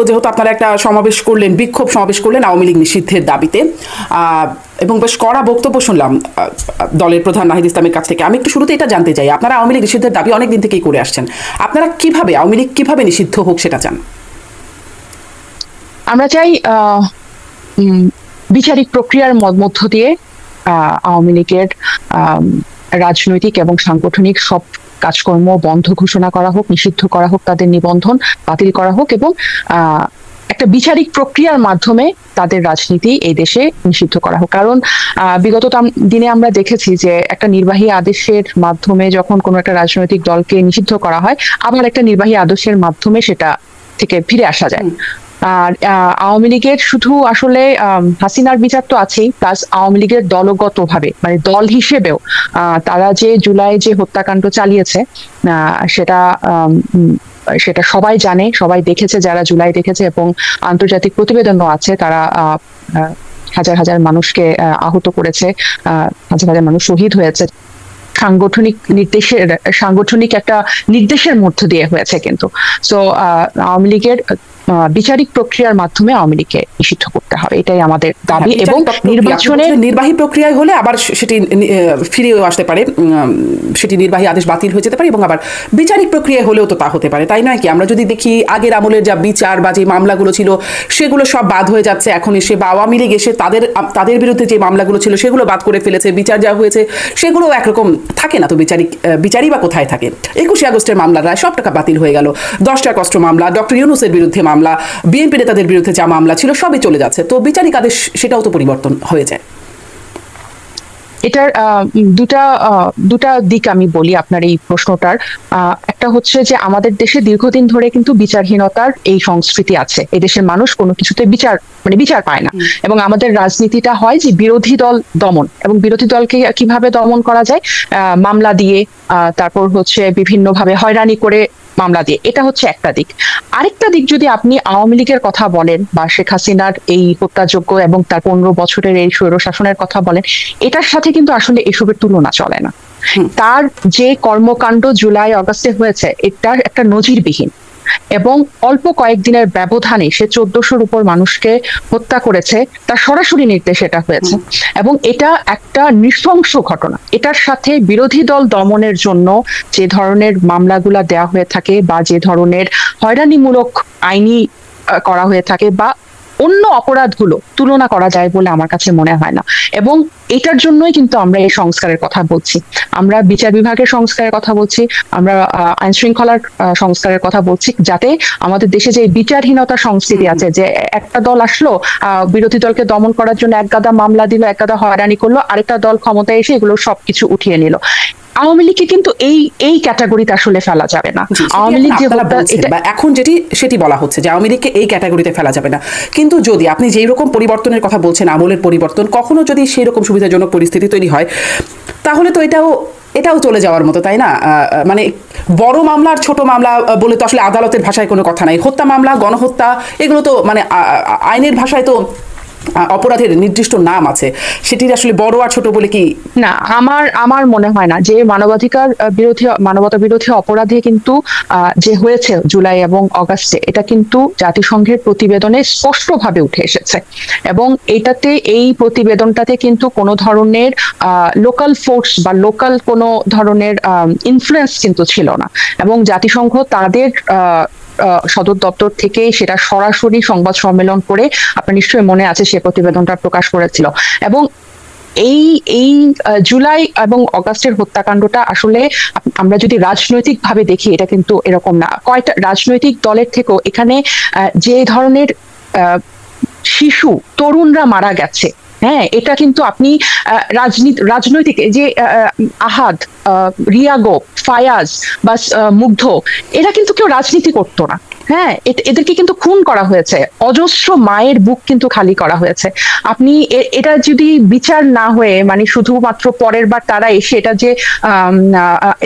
যেহেতু আপনারা একটা সমাবেশ করলেন, বিক্ষোভ সমাবেশ করলেন আওয়ামী লীগ নিষিদ্ধের দাবিতে, এবং বেশ কড়া বক্তব্য শুনলাম দলের প্রধান নাহিদ ইসলামের কাছ থেকে। আমি একটু শুরুতে এটা জানতে চাই, আপনারা আওয়ামী লীগ নিষিদ্ধের দাবি অনেকদিন থেকেই করে আসছেন, আপনারা কিভাবে আওয়ামী লীগ কিভাবে নিষিদ্ধ হোক সেটা চান? আমরা চাই বিচারিক প্রক্রিয়ার মধ্য দিয়ে আওয়ামী লীগের রাজনৈতিক এবং সাংগঠনিক সব কাজকর্ম বন্ধ ঘোষণা করা হোক, নিষিদ্ধ করা হোক, তাদের নিবন্ধন বাতিল করা হোক এবং একটা বিচারিক প্রক্রিয়ার মাধ্যমে তাদের রাজনীতি এই দেশে নিষিদ্ধ করা হোক। কারণ বিগত দিনে আমরা দেখেছি যে একটা নির্বাহী আদেশের মাধ্যমে যখন কোনো একটা রাজনৈতিক দলকে নিষিদ্ধ করা হয়, আবার একটা নির্বাহী আদেশের মাধ্যমে সেটা থেকে ফিরে আসা যায়। আর আওয়ামী লীগের শুধু আসলে হাসিনার বিচার তো আছেই, প্লাস আওয়ামী লীগের দলগতভাবে মানে দল হিসেবেও তারা যে জুলাই যে হত্যাকাণ্ড চালিয়েছে সেটা সেটা সবাই জানে, সবাই দেখেছে, যারা জুলাই দেখেছে, এবং আন্তর্জাতিক প্রতিবেদনও আছে। তারা হাজার হাজার মানুষকে আহত করেছে, হাজার হাজার মানুষ শহীদ হয়েছে সাংগঠনিক একটা নির্দেশের মধ্য দিয়ে হয়েছে। কিন্তু সো আওয়ামী লীগের বিচারিক প্রক্রিয়ার মাধ্যমে আওয়ামী লীগকে নিষিদ্ধ করতে হবে, এটাই আমাদের দাবি। এবং নির্বাচনে নির্বাহী প্রক্রিয়ায় হলে আবার সেটি ফিরেও আসতে পারে, সেটি নির্বাহী আদেশ বাতিল হয়ে যেতে পারে, এবং আবার বিচারিক প্রক্রিয়ায় হলেও তো তা হতে পারে, তাই নয় কি? আমরা যদি দেখি আগের আমলের যা বিচার বা যে মামলাগুলো ছিল সেগুলো সব বাদ হয়ে যাচ্ছে এখন এসে, বা আওয়ামী লীগ এসে তাদের বিরুদ্ধে যে মামলাগুলো ছিল সেগুলো বাদ করে ফেলেছে, বিচার যা হয়েছে সেগুলো একরকম থাকে না তো। বিচারই বা কোথায় থাকে? 21 আগস্টের মামলার রায় সব টাকা বাতিল হয়ে গেল, 10টা কষ্ট মামলা, ডক্টর ইউনূসের বিরুদ্ধে মামলা, বিএনপি নেতাদের বিরুদ্ধে যা মামলা ছিল সবই চলে যাচ্ছে, তো বিচারিক আদেশ সেটাও তো পরিবর্তন হয়ে যায়। এটার দুটা দিক আমি বলি আপনার এই প্রশ্নটার। একটা হচ্ছে যে আমাদের দেশে দীর্ঘদিন ধরে কিন্তু বিচারহীনতার এই সংস্কৃতি আছে, এই দেশের মানুষ কোনো কিছুতে বিচার পায় না, এবং আমাদের রাজনীতিটা হয় যে বিরোধী দল দমন, এবং বিরোধী দলকে কিভাবে দমন করা যায়, মামলা দিয়ে, তারপর হচ্ছে বিভিন্নভাবে হয়রানি করে মামলা দিয়ে। এটা হচ্ছে একটা দিক। আরেকটা দিক, যদি আপনি আওয়ামী লীগের কথা বলেন বা শেখ হাসিনার এই হত্যাযজ্ঞ এবং তার 15 বছরের এই স্বৈর শাসনের কথা বলেন, এটার সাথে কিন্তু আসলে এসবের তুলনা চলে না। তার যে কর্মকাণ্ড জুলাই আগস্টে হয়েছে এটা একটা নজিরবিহীন, এবং অল্প কয়েকদিনের ব্যবধানে সে 1400-র উপর মানুষকে হত্যা করেছে, তার সরাসরি নির্দেশ এটা হয়েছে, এবং এটা একটা নৃশংস ঘটনা। এটার সাথে বিরোধী দল দমনের জন্য যে ধরনের মামলাগুলা দেয়া হয়ে থাকে বা যে ধরনের হয়রানিমূলক আইনি করা হয়ে থাকে বা অন্য অপরাধগুলো তুলনা করা যায় বলে আমার কাছে মনে হয় না। এবং এটার জন্যই কিন্তু আমরা এই সংস্কারের কথা বলছি, আমরা বিচার বিভাগের সংস্কারের কথা বলছি, আমরা আইন শৃঙ্খলার সংস্কারের কথা বলছি, যাতে আমাদের দেশে যে বিচারহীনতার সংস্কৃতি আছে, যে একটা দল আসলো বিরোধী দলকে দমন করার জন্য এক গাদা মামলা দিল, এক গাদা হয়রানি করলো, আরেকটা দল ক্ষমতায় এসে এগুলো সবকিছু উঠিয়ে নিল। আওয়ামী লীগকে কিন্তু এই ক্যাটাগরিতে আসলে ফেলা যাবে না। আওয়ামী লীগ এখন সেটি বলা হচ্ছে যে আওয়ামী লীগকে এই ক্যাটাগরিতে ফেলা যাবে না, কিন্তু যদি আপনি যেই রকম পরিবর্তনের কথা বলছেন, আমলের পরিবর্তন, কখনো যদি সেই রকম সুবিধাজনক পরিস্থিতি তৈরি হয় তাহলে তো এটাও চলে যাওয়ার মতো, তাই না? মানে বড় মামলা আর ছোট মামলা বলে তো আসলে আদালতের ভাষায় কোনো কথা নাই। হত্যা মামলা, গণহত্যা, এগুলো তো মানে আইনের ভাষায় তো অপরাধের নির্দিষ্ট নাম আছে, সেটির আসলে বড় আর ছোট বলে কি না। আমার মনে হয় না যে মানবতা বিরোধী অপরাধে কিন্তু যে হয়েছে জুলাই এবং অগাস্টে, এটা কিন্তু জাতিসংঘের প্রতিবেদনে স্পষ্টভাবে উঠে এসেছে, এবং এই প্রতিবেদনটাতে কিন্তু কোনো ধরনের লোকাল ফোর্স বা লোকাল কোনো ধরনের ইনফ্লুয়েন্স কিন্তু ছিল না, এবং জাতিসংঘ তাদের সদর দপ্তর থেকে সেটা সরাসরি সংবাদ সম্মেলন করে, আপনার নিশ্চয়ই মনে আছে, সে প্রতিবেদনটা প্রকাশ করেছিল। এবং এই জুলাই এবং অগাস্টের হত্যাকাণ্ডটা আসলে আমরা যদি রাজনৈতিক ভাবে দেখি, এটা কিন্তু এরকম না। কয়টা রাজনৈতিক দলের থেকেও এখানে যে ধরনের শিশু তরুণরা মারা গেছে, হ্যাঁ, এটা কিন্তু আপনি রাজনৈতিক যে আহাদ, রিয়াগো, ফায়াজ বা মুগ্ধ, এরা কিন্তু কেউ রাজনীতি করতো না, হ্যাঁ, এদেরকে কিন্তু খুন করা হয়েছে, অজস্র মায়ের বুক কিন্তু খালি করা হয়েছে। আপনি এটা যদি বিচার না হয়ে মানে শুধুমাত্র পরের বার তারা এসে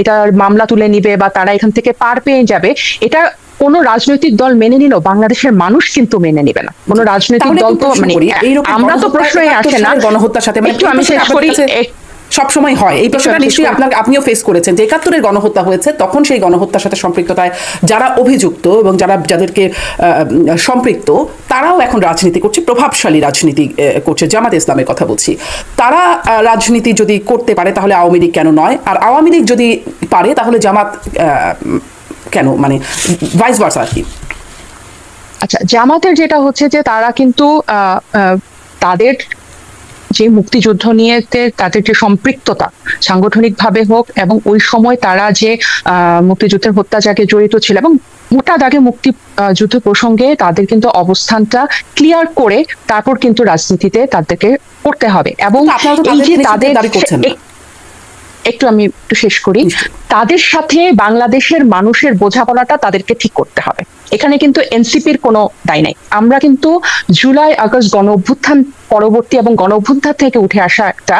এটার মামলা তুলে নিবে বা তারা এখান থেকে পার পেয়ে যাবে, এটা কোন রাজনৈতিক দল মেনে নিল, বাংলাদেশের মানুষ কিন্তু মেনে নিবে না। কোন রাজনৈতিক দল তো মানে আমরা তো প্রশ্নই আসে না। গণহত্যার সাথে একটু আমি শেষ করি, সবসময় হয়? এই প্রশ্নটা নিশ্চয়ই আপনিও ফেস করেছেন যে ৭১-এর গণহত্যা হয়েছে, তখন সেই গণহত্যার সাথে সম্পৃক্ততায় যারা অভিযুক্ত এবং যাদেরকে সম্পৃক্ত, তারাও এখন রাজনীতি করছে, প্রভাবশালী রাজনীতি করছে। জামাত ইসলামের কথা বলছি, তারা রাজনীতি যদি করতে পারে তাহলে আওয়ামী লীগ কেন নয়? আর আওয়ামী লীগ যদি পারে তাহলে জামাত কেন, মানে ভাইস ভার্সা আর কি? আচ্ছা, জামাতের যেটা হচ্ছে যে তারা কিন্তু তাদের যে মুক্তিযুদ্ধ নিয়ে তাদের যে সম্পৃক্ততা সাংগঠনিকভাবে হোক, এবং ওই সময় তারা যে মুক্তিযুদ্ধের হত্যাযজ্ঞে জড়িত ছিল, এবং মোটা দাগে মুক্তিযুদ্ধ প্রসঙ্গে তাদের কিন্তু অবস্থানটা ক্লিয়ার করে তারপর কিন্তু রাজনীতিতে তাদেরকে করতে হবে। এবং এই যে তাদের আমি একটু শেষ করি, তাদের সাথে বাংলাদেশের মানুষের বোঝাপড়াটা তাদেরকে ঠিক করতে হবে। এখানে কিন্তু এনসিপির কোনো দায় নাই। আমরা কিন্তু জুলাই আগস্ট গণ অভ্যুত্থান পরবর্তী এবং গণ অভ্যুত্থান থেকে উঠে আসা একটা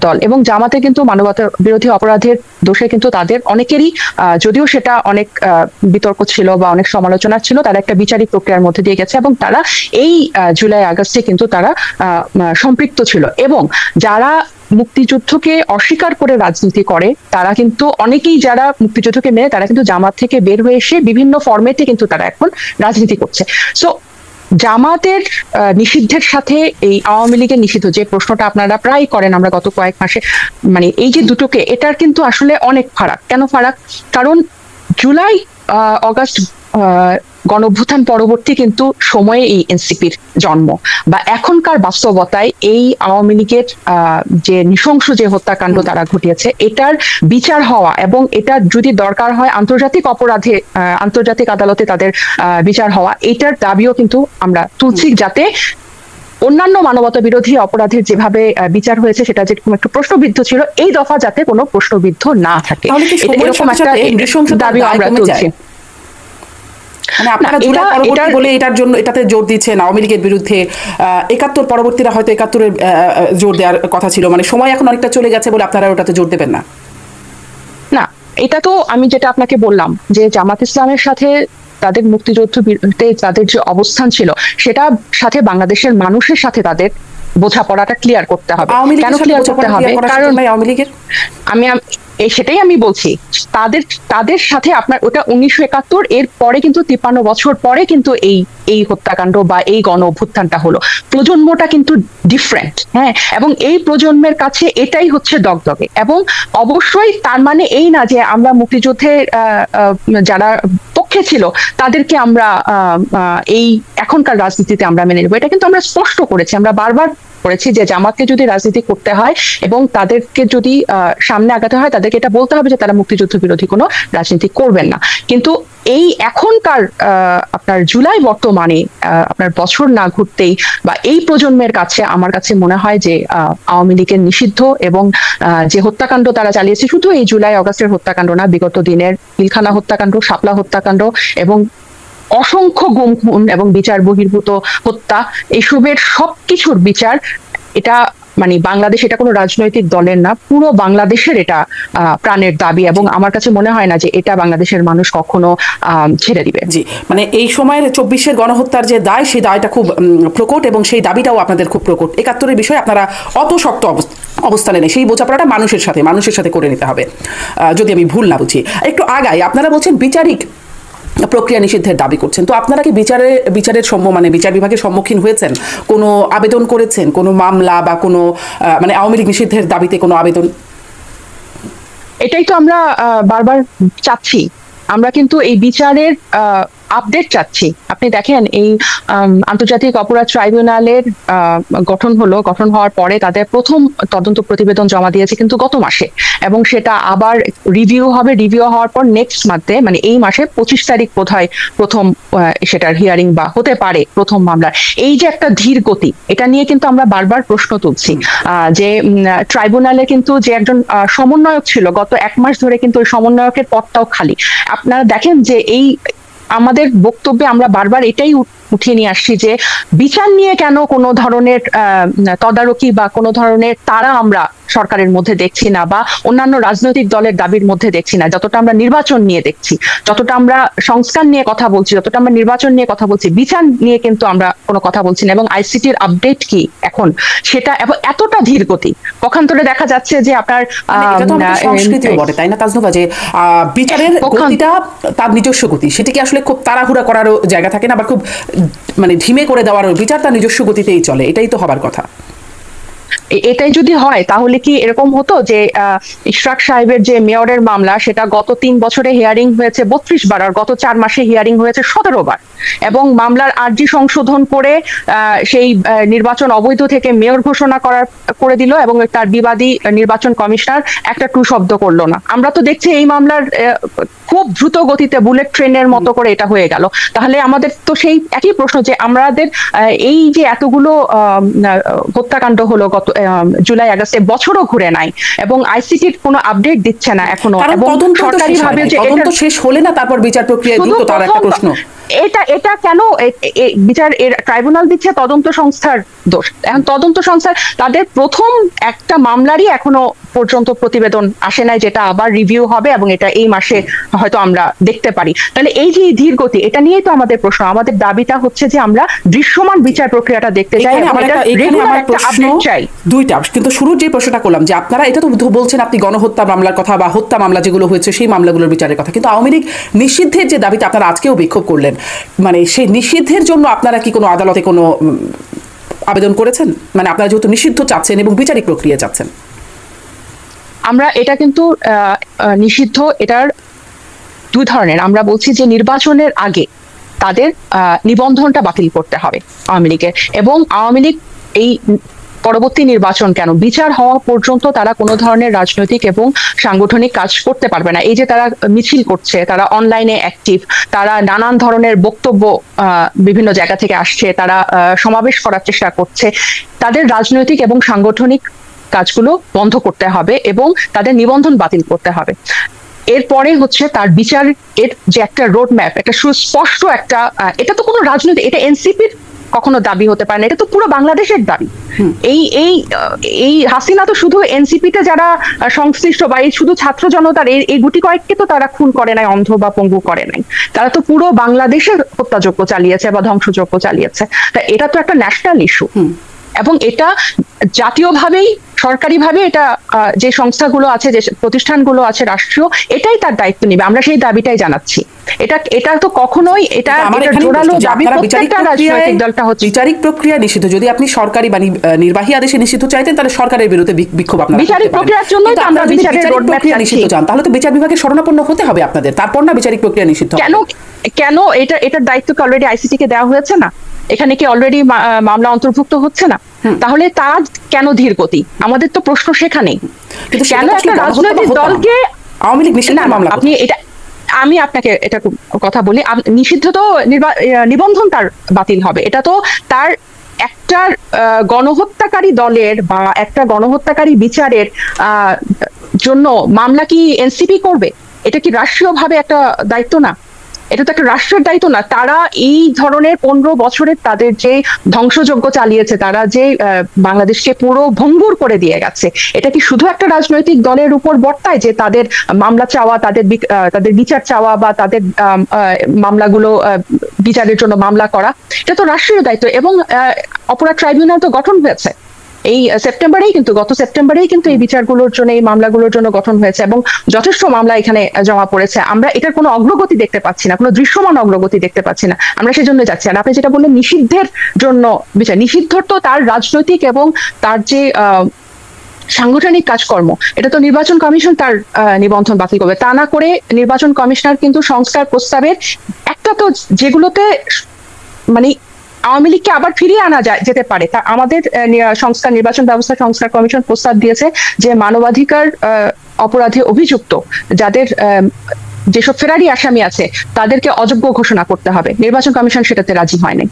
দল, এবং জামাতে কিন্তু মানবতা বিরোধী অপরাধের দোষে কিন্তু তাদের অনেকেরই, যদিও সেটা অনেক বিতর্ক ছিল বা অনেক সমালোচনা ছিল, তারা একটা বিচারিক প্রক্রিয়ার মধ্যে দিয়ে গেছে, এবং তারা এই জুলাই আগস্টে কিন্তু তারা সম্পৃক্ত ছিল। এবং যারা মুক্তিযুদ্ধকে অস্বীকার করে রাজনীতি করে, তারা কিন্তু অনেকেই যারা মুক্তিযুদ্ধকে মেনে, তারা কিন্তু জামাত থেকে বের হয়ে এসে বিভিন্ন ফরম্যাটে কিন্তু তারা এখন রাজনীতি করছে। সো জামাতের নিষিদ্ধের সাথে এই আওয়ামী লীগের নিষিদ্ধ, যে প্রশ্নটা আপনারা প্রায় করেন আমরা গত কয়েক মাসে, মানে এই যে দুটোকে, এটার কিন্তু আসলে অনেক ফারাক। কেন ফারাক? কারণ জুলাই অগাস্ট গণ অভ্যুত্থান পরবর্তী কিন্তু সময়ে এই এনসিপির জন্ম, বা এখনকার বাস্তবতায় এই আওয়ামী লীগের যে নৃশংস যে হত্যাকাণ্ড তারা ঘটিয়েছে, এটার বিচার হওয়া, এবং এটা যদি দরকার হয় আন্তর্জাতিক অপরাধে, আন্তর্জাতিক আদালতে তাদের বিচার হওয়া, এটার দাবিও কিন্তু আমরা তুলছি, যাতে অন্যান্য মানবতা বিরোধী অপরাধের যেভাবে বিচার হয়েছে সেটা যেরকম একটু প্রশ্নবিদ্ধ ছিল, এই দফা যাতে কোনো প্রশ্নবিদ্ধ না থাকে, এরকম একটা দাবি আমরা তুলছি। মানে আপনারা জুলাই পরবর্তী বলে এটার জন্য এটাতে জোর দিচ্ছেন আওয়ামী লীগের বিরুদ্ধে। ৭১ পরবর্তীরা হয়তো ৭১-এর জোর দেওয়ার কথা ছিল, মানে সময় এখন অনেকটা চলে গেছে বলে আপনারা ওটাতে জোর দেবেন না? না, এটা তো আমি যেটা আপনাকে বললাম যে জামাত ইসলামের সাথে তাদের মুক্তিযুদ্ধ তাদের যে অবস্থান ছিল, সেটা সাথে বাংলাদেশের মানুষের সাথে তাদের বোঝাপড়াটা ক্লিয়ার করতে হবে। কেন ক্লিয়ার করতে হবে? কারণ আওয়ামী লীগের সেটাই আমি বলছি, তাদের সাথে আপনার ওটা 1971, এর পরে কিন্তু 53 বছর পরে কিন্তু এই হত্যাকাণ্ড বা এই গণ অভ্যুত্থানটা হলো। প্রজন্মটা কিন্তু ডিফারেন্ট, হ্যাঁ, এবং এই প্রজন্মের কাছে এটাই হচ্ছে দগদগে। এবং অবশ্যই তার মানে এই না যে আমরা মুক্তিযুদ্ধের যারা পক্ষে ছিল তাদেরকে আমরা এই এখনকার রাজনীতিতে আমরা মেনে নেবো, এটা কিন্তু আমরা স্পষ্ট করেছি, আমরা বারবার করেছি যে জামাতকে যদি রাজনীতি করতে হয় এবং তাদেরকে যদি সামনে আগাতে হয়, তাদেরকে এটা বলতে হবে যে তারা মুক্তিযুদ্ধ বিরোধী কোনো রাজনীতি করবেন না। কিন্তু এই এখনকার আপনার জুলাই বর্তমানে আপনার বছর না ঘুরতেই বা এই প্রজন্মের কাছে আমার কাছে মনে হয় যে আওয়ামী লীগের নিষিদ্ধ এবং যে হত্যাকাণ্ড তারা চালিয়েছে, শুধু এই জুলাই অগাস্টের হত্যাকাণ্ড না, বিগত দিনের পিলখানা হত্যাকাণ্ড, শাপলা হত্যাকাণ্ড এবং অসংখ্য গুম খুন এবং বিচার বহির্ভূত হত্যা, এসবের সবকিছুর বিচার, এটা মানে বাংলাদেশ, এটা কোনো রাজনৈতিক দলের না, পুরো বাংলাদেশের এটা প্রাণের দাবি, এবং আমার কাছে মনে হয় না যে এটা বাংলাদেশের মানুষ কখনো ছেড়ে দিবে। জি, মানে এই সময়ের 24-এর গণহত্যার যে দায়, সেই দায়টা খুব প্রকট, এবং সেই দাবিটাও আপনাদের খুব প্রকট। ৭১-এর বিষয়ে আপনারা অত শক্ত অবস্থানে নেই, সেই বোঝাপড়াটা মানুষের সাথে করে নিতে হবে, যদি আমি ভুল না বুঝি। একটু আগাই, আপনারা বলছেন বিচারিক প্রক্রিয়া নিষিদ্ধের দাবি করছেন, তো আপনারা কি বিচারের মানে বিচার বিভাগের সম্মুখীন হয়েছেন? কোনো আবেদন করেছেন, কোনো মামলা বা কোনো মানে আওয়ামী লীগ নিষিদ্ধের দাবিতে কোনো আবেদন? এটাই তো আমরা বারবার চাচ্ছি, আমরা কিন্তু এই বিচারের আপডেট চাচ্ছি। আপনি দেখেন এই আন্তর্জাতিক অপরাধ ট্রাইব্যুনালের গঠন হওয়ার পরে তাদের প্রথম তদন্ত প্রতিবেদন জমা দিয়েছে কিন্তু গত মাসে, এবং সেটা আবার রিভিউ হওয়ার পর নেক্সট মান্থে, মানে এই মাসে 25 তারিখ বোধহয় প্রথম সেটার হিয়ারিং বা হতে পারে প্রথম মামলার। এই যে একটা ধীর গতি, এটা নিয়ে কিন্তু আমরা বারবার প্রশ্ন তুলছি যে ট্রাইব্যুনালে কিন্তু যে একজন সমন্বয়ক ছিল, গত 1 মাস ধরে কিন্তু ওই সমন্বয়কের পদটাও খালি। আপনারা দেখেন যে এই আমাদের বক্তব্যে আমরা বারবার এটাই উঠিয়ে নিয়ে আসছি যে বিচার নিয়ে কেন কোনো ধরনের তদারকি বা কোনো ধরনের তারা আমরা সরকারের মধ্যে দেখছি না, বা অন্যান্য রাজনৈতিক দলের দাবির মধ্যে দেখছি না, যতটা আমরা নির্বাচন নিয়ে দেখছি, যতটা আমরা সংস্কার নিয়ে কথা বলছি, যতটা আমরা নির্বাচন নিয়ে কথা বলছি, বিচার নিয়ে কিন্তু আমরা কোনো কথা বলছি না। এবং আইসিটির আপডেট কি এখন সেটা এতটা ধীর গতি, পক্ষান্তরে দেখা যাচ্ছে যে আপনার এটা তো আমাদের সংস্কৃতিও বটে, তাই না তাজনুভা, যে বিচারের গতিটা তার নিজস্ব গতি, সেটিকে আসলে খুব তাড়াহুড়া করারও জায়গা থাকে না, আবার খুব মানে ধিমে করে দেওয়ারও, বিচার তার নিজস্ব গতিতেই চলে, এটাই তো হবার কথা। এটাই যদি হয় তাহলে কি এরকম হতো যে ইশরাক সাহেবের যে মেয়রের মামলা, সেটা গত 3 বছরে হিয়ারিং হয়েছে 32 বার, আর গত 4 মাসে হিয়ারিং হয়েছে 17 বার, এবং মামলার আর্জি সংশোধন করে সেই নির্বাচন অবৈধ থেকে মেয়র ঘোষণা করে দিল, এবং তার বিবাদী নির্বাচন কমিশনার একটা টু শব্দ করলো না। আমরা তো দেখছি এই মামলার খুব দ্রুত গতিতে বুলেট ট্রেনের মতো করে এটা হয়ে গেল। তাহলে আমাদের তো সেই একই প্রশ্ন যে আমাদের এই যে এতগুলো হত্যাকাণ্ড হলো গত জুলাই আগস্টে, বছরও ঘুরে নাই, এবং আইসিটির কোনো আপডেট দিচ্ছে না এখনো, এবং সরকারিভাবে যে তদন্ত শেষ হলে না তারপর বিচার প্রক্রিয়ায় দ্রুত, তার একটা প্রশ্ন। এটা কেন বিচার ট্রাইব্যুনাল দিচ্ছে? তদন্ত সংস্থার দোষ। এখন তদন্ত সংস্থার তাদের প্রথম একটা মামলারই এখনো পর্যন্ত প্রতিবেদন আসে নাই, যেটা আবার রিভিউ হবে, এবং এটা এই মাসে হয়তো আমরা দেখতে পারি। তাহলে এই যে ধীর গতি, এটা নিয়েই তো আমাদের প্রশ্ন। আমাদের দাবিটা হচ্ছে যে আমরা দৃশ্যমান বিচার প্রক্রিয়াটা দেখতে চাই, চাই দুইটা। কিন্তু শুরুর যে প্রশ্নটা করলাম যে আপনারা এটা তো বলছেন, আপনি গণহত্যা মামলার কথা বা হত্যা মামলা যেগুলো হয়েছে সেই মামলাগুলোর বিচারের কথা, কিন্তু আওয়ামী লীগ নিষিদ্ধের যে দাবিটা আপনারা আজকেও বিক্ষোভ করলেন, মানে সেই নিষিদ্ধের জন্য আপনারা কি কোনো আদালতে কোনো আবেদন করেছেন? মানে আপনারা যেহেতু নিষিদ্ধ চাচ্ছেন এবং বিচারিক প্রক্রিয়া চাচ্ছেন। আমরা এটা কিন্তু নিষিদ্ধ, এটার দুই ধরনের। আমরা বলছি যে নির্বাচনের আগে তাদের নিবন্ধনটা বাতিল করতে হবে আওয়ামী লীগের, এবং আওয়ামী লীগ এই পরবর্তী নির্বাচন কেন, বিচার হওয়া পর্যন্ত তারা কোনো ধরনের রাজনৈতিক এবং সাংগঠনিক কাজ করতে পারবে না। এই যে তারা মিছিল করছে, তারা অনলাইনে অ্যাক্টিভ, তারা নানান ধরনের বক্তব্য বিভিন্ন জায়গা থেকে আসছে, তারা সমাবেশ করার চেষ্টা করছে, তাদের রাজনৈতিক এবং সাংগঠনিক কাজগুলো বন্ধ করতে হবে এবং তাদের নিবন্ধন বাতিল করতে হবে। এরপরে হচ্ছে তার বিচার, এর যে একটা রোড ম্যাপ, একটা সুস্পষ্ট একটা, এটা তো কোনো রাজনৈতিক, এটা এনসিপির কখনো দাবি হতে পারে না, এটা তো পুরো বাংলাদেশের দাবি। এই এই এই হাসিনা তো শুধু এনসিপিতে যারা সংশ্লিষ্ট বা এই শুধু ছাত্র জনতার এই গুটি কয়েককে তো তারা খুন করে নাই, অন্ধ বা পঙ্গু করে নাই, তারা তো পুরো বাংলাদেশের হত্যাযজ্ঞ চালিয়েছে বা ধ্বংসযজ্ঞ চালিয়েছে। তা এটা তো একটা ন্যাশনাল ইস্যু, এবং এটা জাতীয়ভাবেই সরকারিভাবে এটা যে সংস্থাগুলো আছে, যে প্রতিষ্ঠানগুলো আছে রাষ্ট্রীয়, এটাই তার দায়িত্ব নিবে। আমরা সেই দাবিটাই জানাচ্ছি। এটা তো কখনোই এটা জোরালো দাবি প্রত্যেকটা রাজনৈতিক দলটা হচ্ছে। বিচারিক প্রক্রিয়া নিষিদ্ধ, যদি আপনি সরকারি বা নির্বাহী আদেশে নিষিদ্ধ চাইতেন তাহলে সরকারের বিরুদ্ধে বিক্ষোভ আপনারা বিচারিক প্রক্রিয়ার জন্য আমরা বিচারের রোডম্যাপ নিষিদ্ধ চান, তাহলে তো বিচার বিভাগের শরণাপন্ন হতে হবে আপনাদের, তারপর না বিচারিক প্রক্রিয়া নিষিদ্ধ। কেন এটার দায়িত্ব কি অলরেডি আইসিটি কে দেওয়া হয়েছে না? এখানে কি অলরেডি মামলা অন্তর্ভুক্ত হচ্ছে না? তাহলে তার কেন ধীর গতি? আমাদের তো প্রশ্ন সেখানেই। কিন্তু কেন একটা রাজনৈতিক দলকে আওয়ামী লীগ নিষিদ্ধ মামলা, আপনি এটা, আমি আপনাকে এটা কথা বলি, নিষিদ্ধ তো নিবন্ধন তার বাতিল হবে, এটা তো তার একটা গণহত্যাকারী দলের বা একটা গণহত্যাকারী বিচারের জন্য মামলা কি এনসিপি করবে? এটা কি রাষ্ট্রীয়ভাবে একটা দায়িত্ব না? এটা তো একটা রাষ্ট্রের দায়িত্ব না? তারা এই ধরনের 15 বছরের তাদের যে ধ্বংসযজ্ঞ চালিয়েছে, তারা যে বাংলাদেশকে পুরো ভঙ্গুর করে দিয়ে গেছে, এটা কি শুধু একটা রাজনৈতিক দলের উপর বর্তায় যে তাদের মামলা চাওয়া, তাদের বিচার চাওয়া বা তাদের মামলাগুলো বিচারের জন্য মামলা করা? এটা তো রাষ্ট্রীয় দায়িত্ব। এবং অপরাধ ট্রাইব্যুনাল তো গঠন হয়েছে এই সেপ্টেম্বরেই, কিন্তু গত সেপ্টেম্বরেই কিন্তু এই বিচারগুলোর জন্য, এই মামলাগুলোর জন্য গঠন হয়েছে, এবং যথেষ্ট মামলা এখানে জমা পড়েছে। আমরা এটার কোনো অগ্রগতি দেখতে পাচ্ছি না, কোনো দৃশ্যমান অগ্রগতি দেখতে পাচ্ছি না। আমরা সেজন্য যাচ্ছি। আর আপনি যেটা বললেন নিষিদ্ধের জন্য বিচার, নিষিদ্ধ তো তার রাজনৈতিক এবং তার যে সাংগঠনিক কাজকর্ম, এটা তো নির্বাচন কমিশন তার নিবন্ধন বাতিল করবে। তা না করে নির্বাচন কমিশনার কিন্তু সংস্কার প্রস্তাবের একটা তো যেগুলোতে মানে আওয়ামী লীগকে আবার ফিরিয়ে আনা যেতে পারে, তা আমাদের সংস্কার, নির্বাচন ব্যবস্থা সংস্কার কমিশন প্রস্তাব দিয়েছে যে মানবাধিকার অপরাধে অভিযুক্ত যাদের যেসব ফেরারি আসামি আছে তাদেরকে অযোগ্য ঘোষণা করতে হবে। নির্বাচন কমিশন সেটাতে রাজি হয়নি।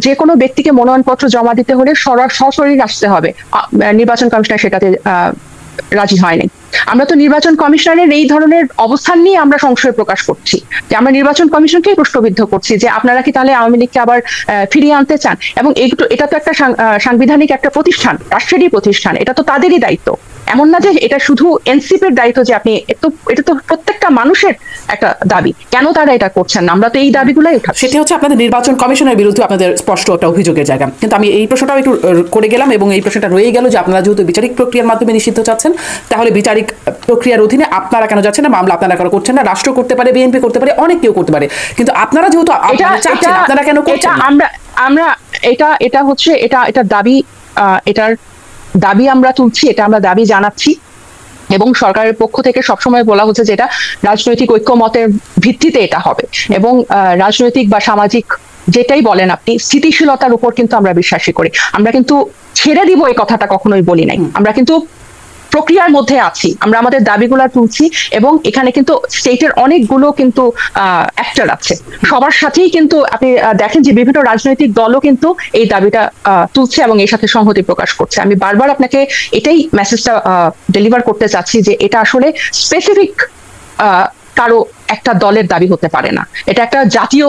যে কোনো ব্যক্তিকে মনোনয়নপত্র জমা দিতে হলে সশরীরে আসতে হবে, নির্বাচন কমিশন সেটাতে রাজি হয়নি। আমরা তো নির্বাচন কমিশনারের এই ধরনের অবস্থান নিয়ে আমরা সংশয় প্রকাশ করছি, যে আমরা নির্বাচন কমিশনকেই প্রশ্নবিদ্ধ করছি যে আপনারা কি তাহলে আওয়ামী লীগকে আবার ফিরিয়ে আনতে চান। এবং এটা তো একটা সাংবিধানিক একটা প্রতিষ্ঠান, রাষ্ট্রেরই প্রতিষ্ঠান, এটা তো তাদেরই দায়িত্ব। এমন না যে এটা শুধু এনসিপির দায়িত্ব যে আপনি, এটা তো প্রত্যেকটা মানুষের একটা দাবি। কেন তারা এটা করছেন না? আমরা তো এই দাবিগুলাই উঠাচ্ছি। সেটা হচ্ছে আপনাদের নির্বাচন কমিশনের বিরুদ্ধে আপনাদের স্পষ্ট একটা অভিযোগের জায়গা। কিন্তু আমি এই প্রশ্নটাও একটু করে গেলাম এবং এই প্রশ্নটা রয়ে গেল যে আপনারা যেহেতু বিচারিক প্রক্রিয়ার মাধ্যমে নিষিদ্ধ চাচ্ছেন, তাহলে বিচারিক প্রক্রিয়ার অধীনে আপনারা কেন যাচ্ছেন না? মামলা আপনারা কেন করছেন না? রাষ্ট্র করতে পারে, বিএনপি করতে পারে, অনেক কেউ করতে পারে, কিন্তু আপনারা যেহেতু চাচ্ছেন, আপনারা কেন করছেন? আমরা এটা হচ্ছে এটা দাবি, এটার দাবি আমরা তুলছি, এটা আমরা দাবি জানাচ্ছি এবং সরকারের পক্ষ থেকে সবসময় বলা হচ্ছে যে এটা রাজনৈতিক ঐক্যমতের ভিত্তিতে এটা হবে এবং রাজনৈতিক বা সামাজিক যেটাই বলেন আপনি, স্থিতিশীলতার উপর কিন্তু আমরা বিশ্বাসী করি। আমরা কিন্তু ছেড়ে দিব এই কথাটা কখনোই বলি নাই। আমরা কিন্তু প্রক্রিয়ার মধ্যে আছি, আমরা আমাদের দাবিগুলো তুলছি এবং এখানে কিন্তু স্টেটের অনেকগুলো কিন্তু অ্যাক্টর আছে, সবার সাথেই কিন্তু আপনি দেখেন যে বিভিন্ন রাজনৈতিক দলও কিন্তু এই দাবিটা তুলছে এবং এর সাথে সংহতি প্রকাশ করছে। আমি বারবার আপনাকে এটাই মেসেজটা ডেলিভার করতে চাচ্ছি যে এটা আসলে স্পেসিফিক কারো একটা দলের দাবি হতে পারে না, এটা একটা জাতীয়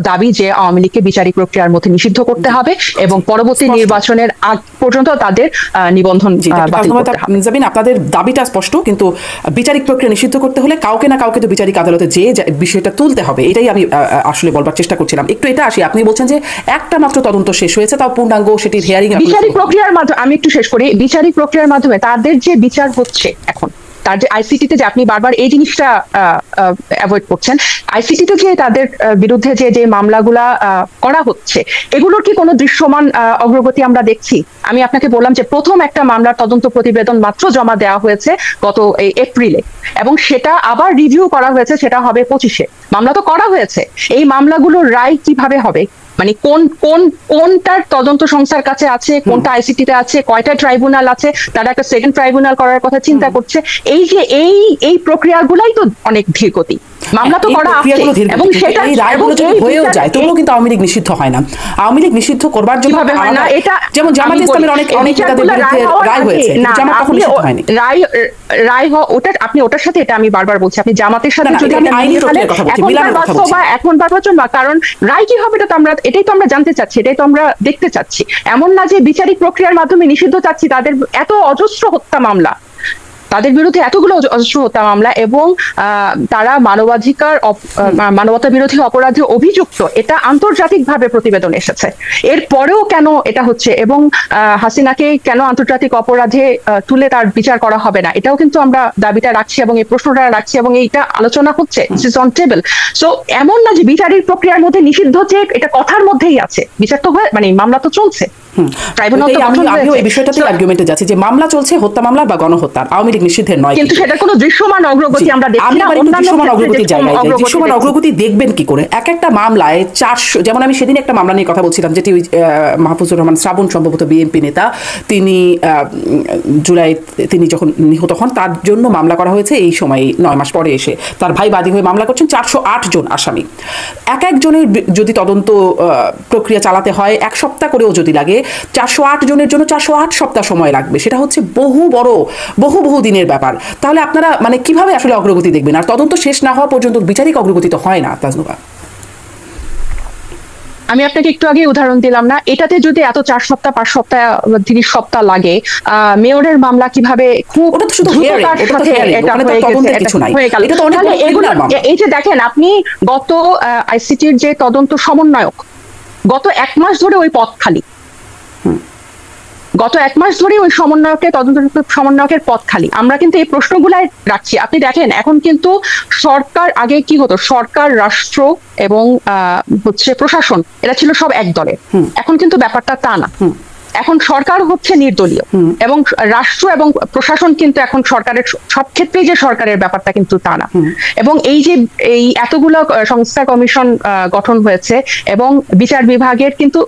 দাবি যে আওয়ামী লীগকে বিচারিক প্রক্রিয়ার মধ্যে নিষিদ্ধ করতে হবে এবং পরবর্তী নির্বাচনের আগ পর্যন্ত তাদের নিবন্ধন বাতিল করতে হবে। জামিন, আপনাদের দাবিটা স্পষ্ট, কিন্তু বিচারিক প্রক্রিয়া নিষিদ্ধ করতে হলে কাউকে না কাউকে তো বিচারিক আদালতে যে বিষয়টা তুলতে হবে, এটাই আমি আসলে বলবার চেষ্টা করছিলাম। একটু এটা আসি, আপনি বলছেন যে একটা মাত্র তদন্ত শেষ হয়েছে, তাও পূর্ণাঙ্গ সেটির হিয়ারিং বিচারিক প্রক্রিয়ার মাধ্যমে, আমি একটু শেষ করি, বিচারিক প্রক্রিয়ার মাধ্যমে তাদের যে বিচার হচ্ছে এখন, তার যে আইসিটিতে যে আপনি বারবার এই জিনিসটা অ্যাভয়েড করছেন, আইসিটিতে যে তাদের বিরুদ্ধে যে মামলাগুলা করা হচ্ছে, এগুলোর কি কোনো দৃশ্যমান অগ্রগতি আমরা দেখছি? আমি আপনাকে বললাম যে প্রথম একটা মামলার তদন্ত প্রতিবেদন মাত্র জমা দেওয়া হয়েছে গত এপ্রিলে এবং সেটা আবার রিভিউ করা হয়েছে, সেটা হবে 25-এ। মামলা তো করা হয়েছে, এই মামলাগুলোর রায় কিভাবে হবে? মানে কোনটার তদন্ত সংস্থার কাছে আছে, কোনটা আইসিটিতে আছে, কয়টা ট্রাইব্যুনাল আছে, তারা একটা সেকেন্ড ট্রাইব্যুনাল করার কথা চিন্তা করছে। এই যে এই প্রক্রিয়াগুলাই তো অনেক ধীরগতি। মামলা তো করা আছে এবং সেটা রায়গুলো যদি হয়েও যায় তবুও কিন্তু আওয়ামী লীগ নিষিদ্ধ হয় না। আওয়ামী লীগ নিষিদ্ধ করবার জন্য হয় না, এটা যেমন জামাত ইসলামের অনেক নেতাদের বিরুদ্ধে রায় হয়েছে, জামাত কখনো নিষিদ্ধ হয়নি। রায় ওটা আপনি ওটার সাথে, এটা আমি বারবার বলছি, আপনি জামাতের সাথে যদি এখন নির্বাচন বা কারণ রায় কি হবে এটা তো আমরা, এটাই তো আমরা জানতে চাচ্ছি, এটাই তো আমরা দেখতে চাচ্ছি। এমন না যে বিচারিক প্রক্রিয়ার মাধ্যমে নিষিদ্ধ চাচ্ছি, তাদের এত অজস্র হত্যা মামলা, তাদের বিরুদ্ধে এতগুলো অজস্র হত্যা মামলা এবং তারা মানবতা বিরোধী অপরাধে অভিযুক্ত, এটা আন্তর্জাতিকভাবে প্রতিবেদন এসেছে। এরপরেও কেন এটা হচ্ছে এবং হাসিনাকে কেন আন্তর্জাতিক অপরাধে তুলে তার বিচার করা হবে না, এটাও কিন্তু আমরা দাবিটা রাখছি এবং এই প্রশ্নটা রাখছি এবং এইটা আলোচনা হচ্ছে, this is on table. So এমন না যে বিচারিক প্রক্রিয়ার মধ্যে নিষিদ্ধ, যে এটা কথার মধ্যেই আছে, বিচার তো মানে মামলা তো চলছে। যে মামলা চলছে, হত্যা মামলা বা গণহত্যার, আওয়ামী লীগ নিষিদ্ধের নয়, কিন্তু সেটা কোনো দৃশ্যমান অগ্রগতি আমরা দেখি না। দৃশ্যমান অগ্রগতি দেখবেন কি করে? এক একটা মামলায় 400, যেমন আমি সেদিন একটা মামলা নিয়ে কথা বলছিলাম, যেটি মাহফুজুর রহমান শ্রাবণ, সম্ভবত বিএনপি নেতা, তিনি জুলাই তিনি যখন নিহত হন তার জন্য মামলা করা হয়েছে, এই সময় 9 মাস পরে এসে তার ভাই বাদী হয়ে মামলা করছেন। 408 জন আসামি, এক একজনের যদি তদন্ত প্রক্রিয়া চালাতে হয় 1 সপ্তাহ করেও যদি লাগে, 408 জনের জন্য 408 সপ্তাহ সময় লাগবে। সেটা হচ্ছে বহু বড়, বহু দিনের ব্যাপার। তাহলে আপনারা মানে কিভাবে আসলে অগ্রগতি দেখবেন? আর তদন্ত শেষ না হওয়া পর্যন্ত বিচারিক অগ্রগতি তো হয় না। তাজনুবা, আমি আপনাকে একটু আগে উদাহরণ দিলাম না, এটাতে যদি এত 4 সপ্তাহ 5 সপ্তাহ 30 সপ্তাহ লাগে, মেয়রের মামলা কিভাবে খুব এই যে দেখেন আপনি, গত আইসিটির যে তদন্ত সমন্বয়ক, গত 1 মাস ধরে ওই পদ খালি, গত 1 মাস ধরে ওই সমন্বয়কের পদ খালি। আমরা কিন্তু এই প্রশ্নগুলাই রাখছি। আপনি দেখেন এখন কিন্তু সরকার, আগে কি হতো, সরকার, রাষ্ট্র এবং হচ্ছে প্রশাসন, এরা ছিল সব এক দলে। এখন কিন্তু ব্যাপারটা তা না, এখন সরকার হচ্ছে নির্দলীয় এবং রাষ্ট্র এবং প্রশাসন কিন্তু এখন সরকারের সব ক্ষেত্রেই যে সরকারের ব্যাপারটা কিন্তু তা না। এবং এই যে এই এতগুলো সংস্থা কমিশন গঠন হয়েছে এবং বিচার বিভাগের কিন্তু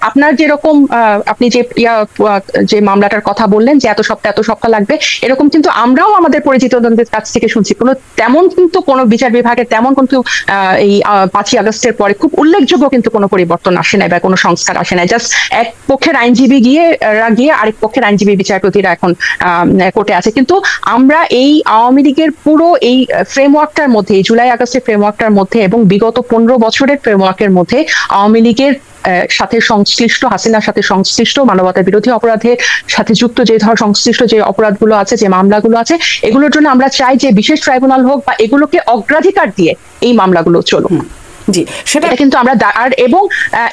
আপনার যেরকম আপনি যে মামলাটার কথা বললেন যে এত সপ্তাহ লাগবে, এরকম কিন্তু আমরাও আমাদের পরিচিতদের কাছ থেকে শুনছি তেমন কিন্তু কোনো বিচার বিভাগের তেমন কিন্তু এই 5ই আগস্টের পরে খুব উল্লেখযোগ্য কিন্তু কোনো পরিবর্তন আসে নাই বা কোনো সংস্কার আসে নাই। জাস্ট এক পক্ষের আইনজীবী গিয়ে আরেক পক্ষের আইনজীবী বিচারপতিরা এখন কোর্টে আছে। কিন্তু আমরা এই আওয়ামী লীগের পুরো এই ফ্রেমওয়ার্কটার মধ্যে, জুলাই আগস্টের ফ্রেমওয়ার্কটার মধ্যে এবং বিগত 15 বছরের ফ্রেমওয়ার্কের মধ্যে আওয়ামী লীগের সাথে সংশ্লিষ্ট, হাসিনার সাথে সংশ্লিষ্ট, মানবতা বিরোধী অপরাধের সাথে যুক্ত যে সংশ্লিষ্ট যে অপরাধগুলো আছে, যে মামলাগুলো আছে, এগুলোর জন্য আমরা চাই যে বিশেষ ট্রাইব্যুনাল হোক বা এগুলোকে অগ্রাধিকার দিয়ে এই মামলাগুলো চলুক। জি, সেটা কিন্তু আমরা এবং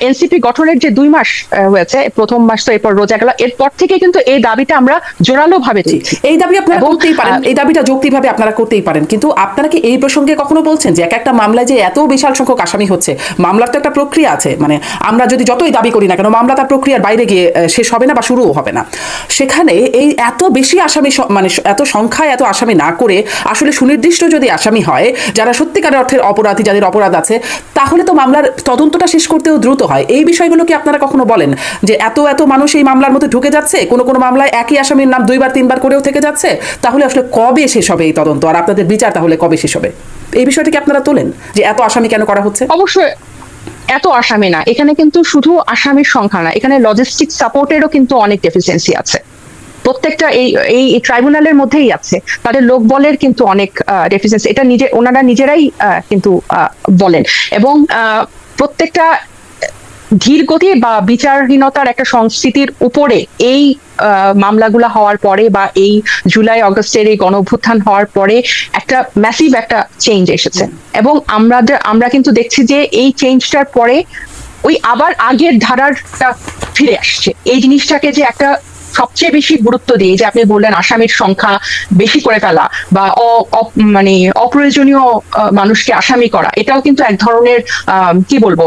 এনসিপি গঠনের যে 2 মাস হয়েছে, প্রথম মাস তো এরপর রোজা গেল, এরপর থেকে কিন্তু এই দাবিটা আমরা জোরালো ভাবে তুলছি। এই দাবি আপনারা করতেই পারেন, এই দাবিটা যৌক্তিকভাবে আপনারা করতেই পারেন, কিন্তু আপনারা কি এই প্রসঙ্গে কখনো বলছেন যে একটা মামলায় যে এত বিশাল সংখ্যক আসামি হচ্ছে, মামলার তো একটা প্রক্রিয়া আছে, মানে আমরা যদি যতই দাবি করি না কেন মামলা তার প্রক্রিয়ার বাইরে গিয়ে শেষ হবে না বা শুরুও হবে না। সেখানে এই এত বেশি আসামি, মানে এত সংখ্যায় এত আসামি না করে আসলে সুনির্দিষ্ট যদি আসামি হয় যারা সত্যিকারের অর্থের অপরাধী, যাদের অপরাধ আছে, তাহলে তো মামলার তদন্তটা শেষ করতেও দ্রুত হয়। এই বিষয়গুলো কি আপনারা কখনো বলেন যে এত মানুষ এই মামলার মধ্যে ঢুকে যাচ্ছে, কোনো মামলায় একই আসামির নাম 2বার 3বার করেও থেকে যাচ্ছে, তাহলে আসলে কবে শেষ হবে এই তদন্ত আর আপনাদের বিচার তাহলে কবে শেষ হবে? এই বিষয়টি কি আপনারা তোলেন যে এত আসামি কেন করা হচ্ছে? অবশ্যই এত আসামি না, এখানে কিন্তু শুধু আসামির সংখ্যা না, এখানে লজিস্টিক সাপোর্টেরও কিন্তু অনেক ডেফিসিয়েন্সি আছে। প্রত্যেকটা এই ট্রাইব্যুনালের মধ্যেই আছে, তাদের লোকবলের কিন্তু অনেক ডেফিসিয়েন্সি, এটা ওনারা নিজেরাই কিন্তু বলেন। এবং প্রত্যেকটা ধীর গতি বা বিচারহীনতার একটা সংস্কৃতির উপরে এই মামলাগুলো হওয়ার পরে বা এই জুলাই আগস্টের এই গণঅভ্যুত্থান হওয়ার পরে একটা ম্যাসিভ একটা চেঞ্জ এসেছে। এবং আমরা কিন্তু দেখছি যে এই চেঞ্জটার পরে ওই আবার আগের ধারাটা ফিরে আসছে। এই জিনিসটাকে যে একটা সবচেয়ে বেশি গুরুত্ব দিয়ে, যে আপনি বললেন আসামির সংখ্যা বেশি করে ফেলা বা মানে অপ্রয়োজনীয় মানুষকে আসামি করা, এটাও কিন্তু এক ধরনের কি বলবো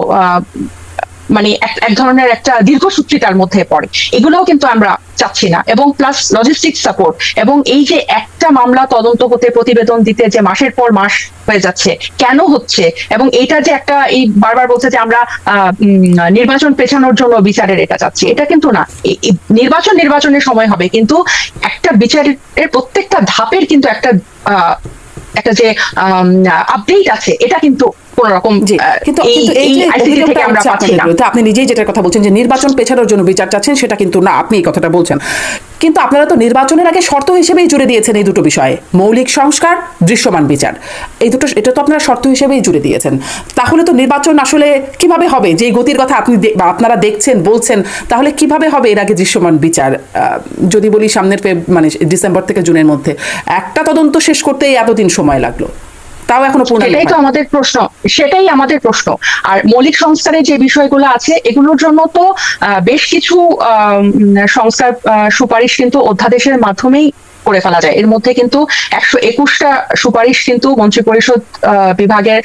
মানে এক ধরনের একটা দীর্ঘসূত্রিতার মধ্যে পড়ে। এগুলোও কিন্তু আমরা চাচ্ছি না। এবং প্লাস লজিস্টিক সাপোর্ট, এবং এই যে একটা মামলা তদন্ত হতে, প্রতিবেদন দিতে যে মাসের পর মাস হয়ে যাচ্ছে, কেন হচ্ছে? এবং এটা যে একটা এই বারবার বলছে যে আমরা নির্বাচন পেছানোর জন্য বিচারের এটা চাচ্ছি, এটা কিন্তু না। নির্বাচনের সময় হবে, কিন্তু একটা বিচারের প্রত্যেকটা ধাপের কিন্তু একটা যে আপডেট আছে, এটা কিন্তু আপনি নিজেই যেটার কথা বলছেন যে নির্বাচন পেছানোর জন্য বিচার চাচ্ছেন, সেটা কিন্তু না, আপনি এই কথাটা বলছেন। কিন্তু আপনারা তো নির্বাচনের আগে শর্ত হিসেবেই জুড়ে দিয়েছেন এই দুটো বিষয়ে, মৌলিক সংস্কার, দৃশ্যমান বিচার, এই দুটো, এটা তো আপনারা শর্ত হিসেবেই জুড়ে দিয়েছেন। তাহলে তো নির্বাচন আসলে কিভাবে হবে? যে গতির কথা আপনারা দেখছেন, বলছেন, তাহলে কিভাবে হবে এর আগে দৃশ্যমান বিচার? যদি বলি সামনের মানে ডিসেম্বর থেকে জুনের মধ্যে একটা তদন্ত শেষ করতে এতদিন সময় লাগলো, তাও এখনো সেটাই আমাদের প্রশ্ন। আর মৌলিক সংস্কারের যে বিষয়গুলো আছে, এগুলোর জন্য তো বেশ কিছু সংস্কার সুপারিশ কিন্তু অধ্যাদেশের মাধ্যমেই করে ফেলা যায়। এর মধ্যে কিন্তু 121টা সুপারিশ কিন্তু মন্ত্রিপরিষদ বিভাগের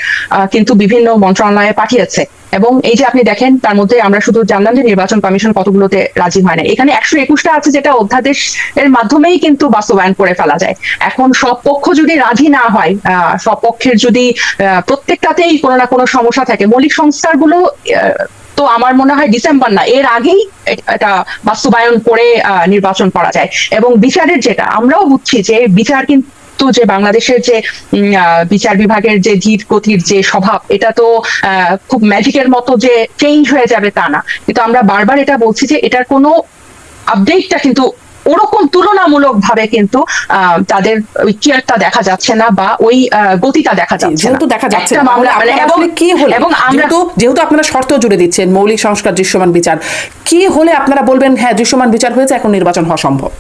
কিন্তু বিভিন্ন মন্ত্রণালয়ে পাঠিয়েছে। এবং এই যে আপনি দেখেন, তার মধ্যে আমরা শুধু জানলাম যে নির্বাচন কমিশন কতগুলোতে রাজি হয় না, এখানে 121টা আছে যেটা অধ্যাদেশ এর মাধ্যমেই কিন্তু বাস্তবায়ন করে ফেলা যায়। এখন সব পক্ষ যদি রাজি না হয়, সব পক্ষের যদি প্রত্যেকটাতেই কোনো না কোনো সমস্যা থাকে, মৌলিক সংস্কারগুলো তো আমার মনে হয় ডিসেম্বর না, এর আগেই এটা বাস্তবায়ন করে নির্বাচন করা যায়। এবং বিচারের যেটা আমরাও বুঝছি যে বিচার কিন্তু যে বাংলাদেশের যে বিচার বিভাগের যে ধীর গতির যে স্বভাব, এটা তো খুব ম্যাজিকের মতো যে চেঞ্জ হয়ে যাবে তা না। কিন্তু আমরা বারবার এটা বলছি যে এটার কোনো আপডেটটা কিন্তু ওরকম তুলনামূলক ভাবে কিন্তু তাদের ওই কেয়ারটা দেখা যাচ্ছে না বা ওই গতিটা দেখা যাচ্ছে না। এবং আমরা যেহেতু আপনারা শর্ত জুড়ে দিচ্ছেন, মৌলিক সংস্কার, দৃশ্যমান বিচার, কি হলে আপনারা বলবেন হ্যাঁ দৃশ্যমান বিচার হয়েছে, এখন নির্বাচন হওয়া সম্ভব?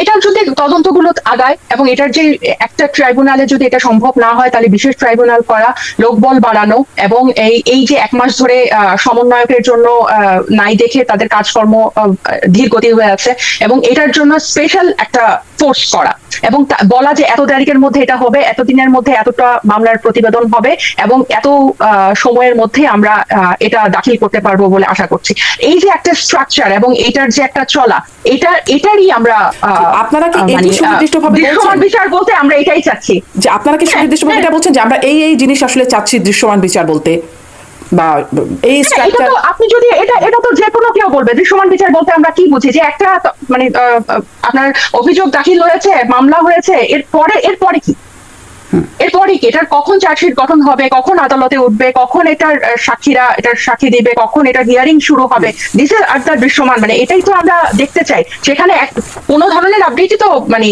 এটার যদি তদন্তগুলো আগায় এবং এটার যে একটা ট্রাইব্যুনালে যদি এটা সম্ভব না হয়, তাহলে বিশেষ ট্রাইব্যুনাল করা, লোকবল বাড়ানো, এবং এই যে 1 মাস ধরে সমন্বয়কের জন্য নাই দেখে তাদের কাজকর্ম ধীর গতি হয়ে আছে, এবং এটার জন্য স্পেশাল একটা ফোর্স করা, এবং বলা যে এত তারিখের মধ্যে এটা হবে, এত দিনের মধ্যে এতটা মামলার প্রতিবেদন হবে, এবং এত সময়ের মধ্যে আমরা এটা দাখিল করতে পারবো বলে আশা করছি। এই যে একটা স্ট্রাকচার এবং এটার যে একটা চলা, এটারই আমরা আপনারা কি সুনির্দিষ্টভাবে দৃশ্যমান বিচার বলতে আমরা এটাই চাচ্ছি, যে আপনারা কি সুনির্দিষ্টভাবে এটা বলছেন যে আমরা এই জিনিস আসলে চাচ্ছি দৃশ্যমান বিচার বলতে? বা এই এটা স্ট্রাকচার। তো আপনি যদি এটা তো যে কোনো কেউ বলবে দৃশ্যমান বিচার বলতে আমরা কি বুঝি, যে একটা মানে আপনার অভিযোগ দাখিল হয়েছে, মামলা হয়েছে, এরপরে কি, এরপরে কি এটার কখন চার্জশিট গঠন হবে, কখন আদালতে উঠবে, কখন এটার এটার সাক্ষী দিবে, কখন এটা হিয়ারিং শুরু হবে, দিস ইজ আর দ্য দৃশ্যমান, মানে এটাই তো আমরা দেখতে চাই। সেখানে কোনো ধরনের আপডেটই তো মানে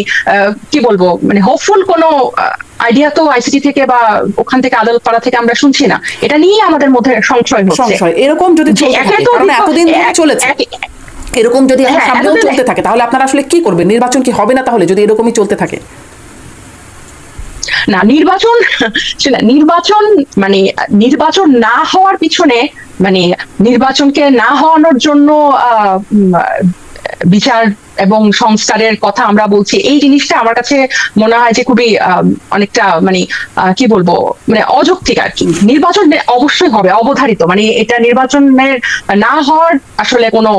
কি বলবো, মানে হোপফুল কোনো আইডিয়া তো আইসিটি থেকে বা ওখান থেকে আদালত পাড়া থেকে আমরা শুনছি না। এটা নিয়ে আমাদের মধ্যে সংশয় হচ্ছে। এরকম যদি এতদিন ধরে চলেছে, এরকম যদি সামনেও চলতে থাকে, তাহলে আপনারা আসলে কি করবেন? নির্বাচন কি হবে না তাহলে, যদি এরকমই চলতে থাকে? না, মানে নির্বাচন না হওয়ার পিছনে, মানে নির্বাচনকে না হওয়ানোর জন্য বিচার এবং সংস্কারের কথা আমরা বলছি, এই জিনিসটা আমার কাছে মনে হয় যে খুবই অনেকটা মানে কি বলবো, মানে অযৌক্তিক আর কি। নির্বাচন অবশ্যই হবে, অবধারিত, মানে এটা নির্বাচনের না হওয়ার আসলে কোনো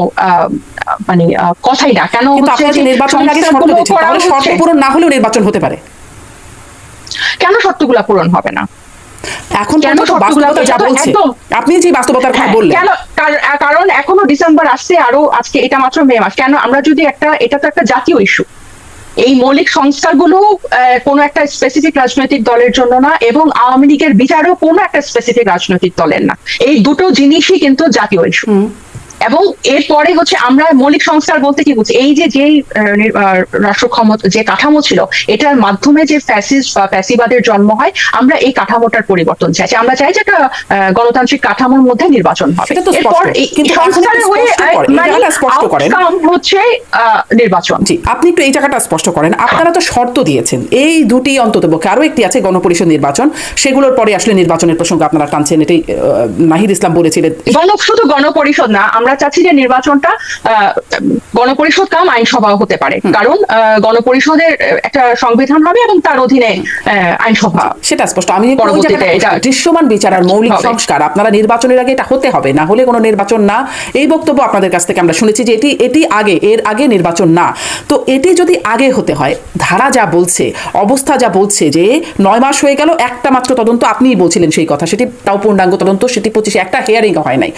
মানে কথাই না। কেন হচ্ছে যে নির্বাচনের আগে শর্ত দিচ্ছেন, তাহলে শর্ত পূরণ না হলেও নির্বাচন হতে পারে। কেন শর্তগুলা পূরণ হবে না? এখন বাস্তবতা যা বলছে, আপনি যে বাস্তবতার কথা বললেন, কারণ এখনো ডিসেম্বর আসছে, আরো আজকে এটা মাত্র মে মাস। কেন আমরা যদি এটা তো একটা জাতীয় ইস্যু, এই মৌলিক সংস্কারগুলো কোনো একটা স্পেসিফিক রাজনৈতিক দলের জন্য না, এবং আওয়ামী লীগের বিচারও কোনো একটা স্পেসিফিক রাজনৈতিক দলের না। এই দুটো জিনিসই কিন্তু জাতীয় ইস্যু। এবং এরপরে হচ্ছে আমরা মৌলিক সংস্কার বলতে কি বুঝি, এই যে রাষ্ট্র ক্ষমতা যে কাঠামো ছিল, এটার মাধ্যমে যে ফ্যাসিস্ট বা ফ্যাসিবাদের জন্ম হয়, আমরা এই কাঠামোটার পরিবর্তন চাইছি। আমরা চাই যে একটা গণতান্ত্রিক কাঠামোর মধ্যে নির্বাচন হবে, এরপর সংস্কারের হয়ে হচ্ছে নির্বাচন। জি, আপনি একটু এই জায়গাটা স্পষ্ট করেন। আপনারা তো শর্ত দিয়েছেন, এই দুটি অন্তত পক্ষে, আরো একটি আছে গণপরিষদ নির্বাচন, সেগুলোর পরে আসলে নির্বাচনের প্রসঙ্গ আপনারা টানছেন, এটাই নাহিদ ইসলাম বলেছিলেন। শুধু গণপরিষদ না, আমরা চাচ্ছি যে নির্বাচনটা গণপরিষদ কাম আইনসভা হতে পারে, কারণ গণপরিষদের একটা সংবিধান হবে এবং তার অধীনে আইনসভা। সেটা স্পষ্ট। আমি দৃশ্যমান বিচার আর মৌলিক সংস্কার আপনারা নির্বাচনের আগে এটা হতে হবে, না হলে কোনো নির্বাচন না, এই বক্তব্য আপনাদের কাছ থেকে আমরা শুনেছি যে এর আগে নির্বাচন না। তো এটি যদি আগে হতে হয়, ধারা যা বলছে, অবস্থা যা বলছে যে 9 মাস হয়ে গেল, একটা মাত্র তদন্ত, আপনিই বলছিলেন সেই কথা, সেটি তাও পূর্ণাঙ্গ তদন্ত, সেটি 25 একটা হিয়ারিং হয় নাই,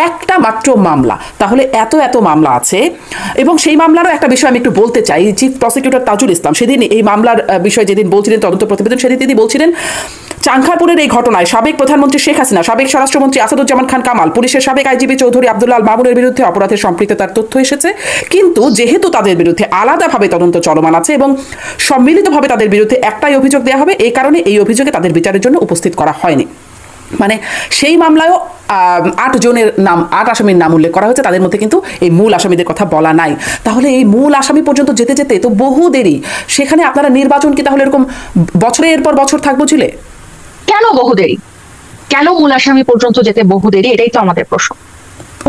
একটা মাত্র মামলা, তাহলে এত মামলা আছে। এবং সেই মামলারও একটা বিষয় আমি একটু বলতে চাই, চিফ প্রসিকিউটর তাজুল ইসলাম সেদিন এই মামলার বিষয়ে যেদিন বলছিলেন, তদন্ত প্রতিবেদন, সেদিন তিনি বলছিলেন চাংখারপুরের এই ঘটনায় সাবেক প্রধানমন্ত্রী শেখ হাসিনা, সাবেক স্বরাষ্ট্রমন্ত্রী আসাদুজ্জামান খান কামাল, পুলিশের সাবেক আইজিপি চৌধুরী আব্দুল্লাহ আল মামুনের বিরুদ্ধে অপরাধের সম্পৃক্ততার তথ্য এসেছে, কিন্তু যেহেতু তাদের বিরুদ্ধে আলাদাভাবে তদন্ত চলমান আছে এবং সম্মিলিতভাবে তাদের বিরুদ্ধে একটাই অভিযোগ দেওয়া হবে, এই কারণে এই অভিযোগে তাদের বিচারের জন্য উপস্থিত করা হয়নি। মানে সেই মামলায়ও 8 জনের নাম, 8 আসামির নাম উল্লেখ করা হয়েছে, তাদের মধ্যে কিন্তু এই মূল আসামিদের কথা বলা নাই। তাহলে এই মূল আসামি পর্যন্ত যেতে যেতে তো বহু দেরি, সেখানে আপনারা নির্বাচন কি তাহলে এরকম বছরের পর বছর থাকবো ঝুলে? কেন বহু দেরি? কেন মূল আসামি পর্যন্ত যেতে বহু দেরি? এটাই তো আমাদের প্রশ্ন।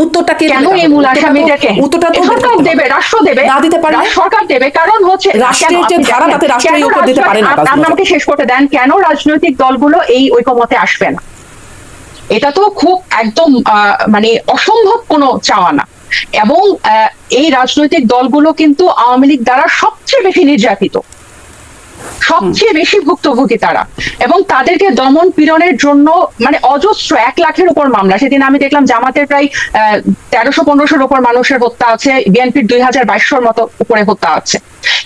উত্তরটা কে? কেন এই মূল আসামিদেরকে উত্তরটা তো সরকার দেবে, রাষ্ট্র দেবে, না দিতে পারে সরকার দেবে, কারণ হচ্ছে রাষ্ট্রের যে ধারা, তাতে রাষ্ট্রই উত্তর দিতে পারে না। আপনি আমাকে শেষ করতে দেন। কেন রাজনৈতিক দলগুলো এই ঐকমতে আসবে না? এটা তো খুব একদম মানে অসম্ভব কোনো চাওয়া না। এবং এই রাজনৈতিক দলগুলো কিন্তু আওয়ামী লীগ দ্বারা সবচেয়ে বেশি নির্যাতিত, সবচেয়ে বেশি ভুক্তভোগী তারা, এবং তাদেরকে দমন পীড়নের জন্য মানে অজস্র 1 লাখের উপর মামলা। সেদিন আমি দেখলাম জামাতের প্রায় 1300-1500-র উপর মানুষের হত্যা আছে, বিএনপির 2200-র মতো উপরে হত্যা আছে।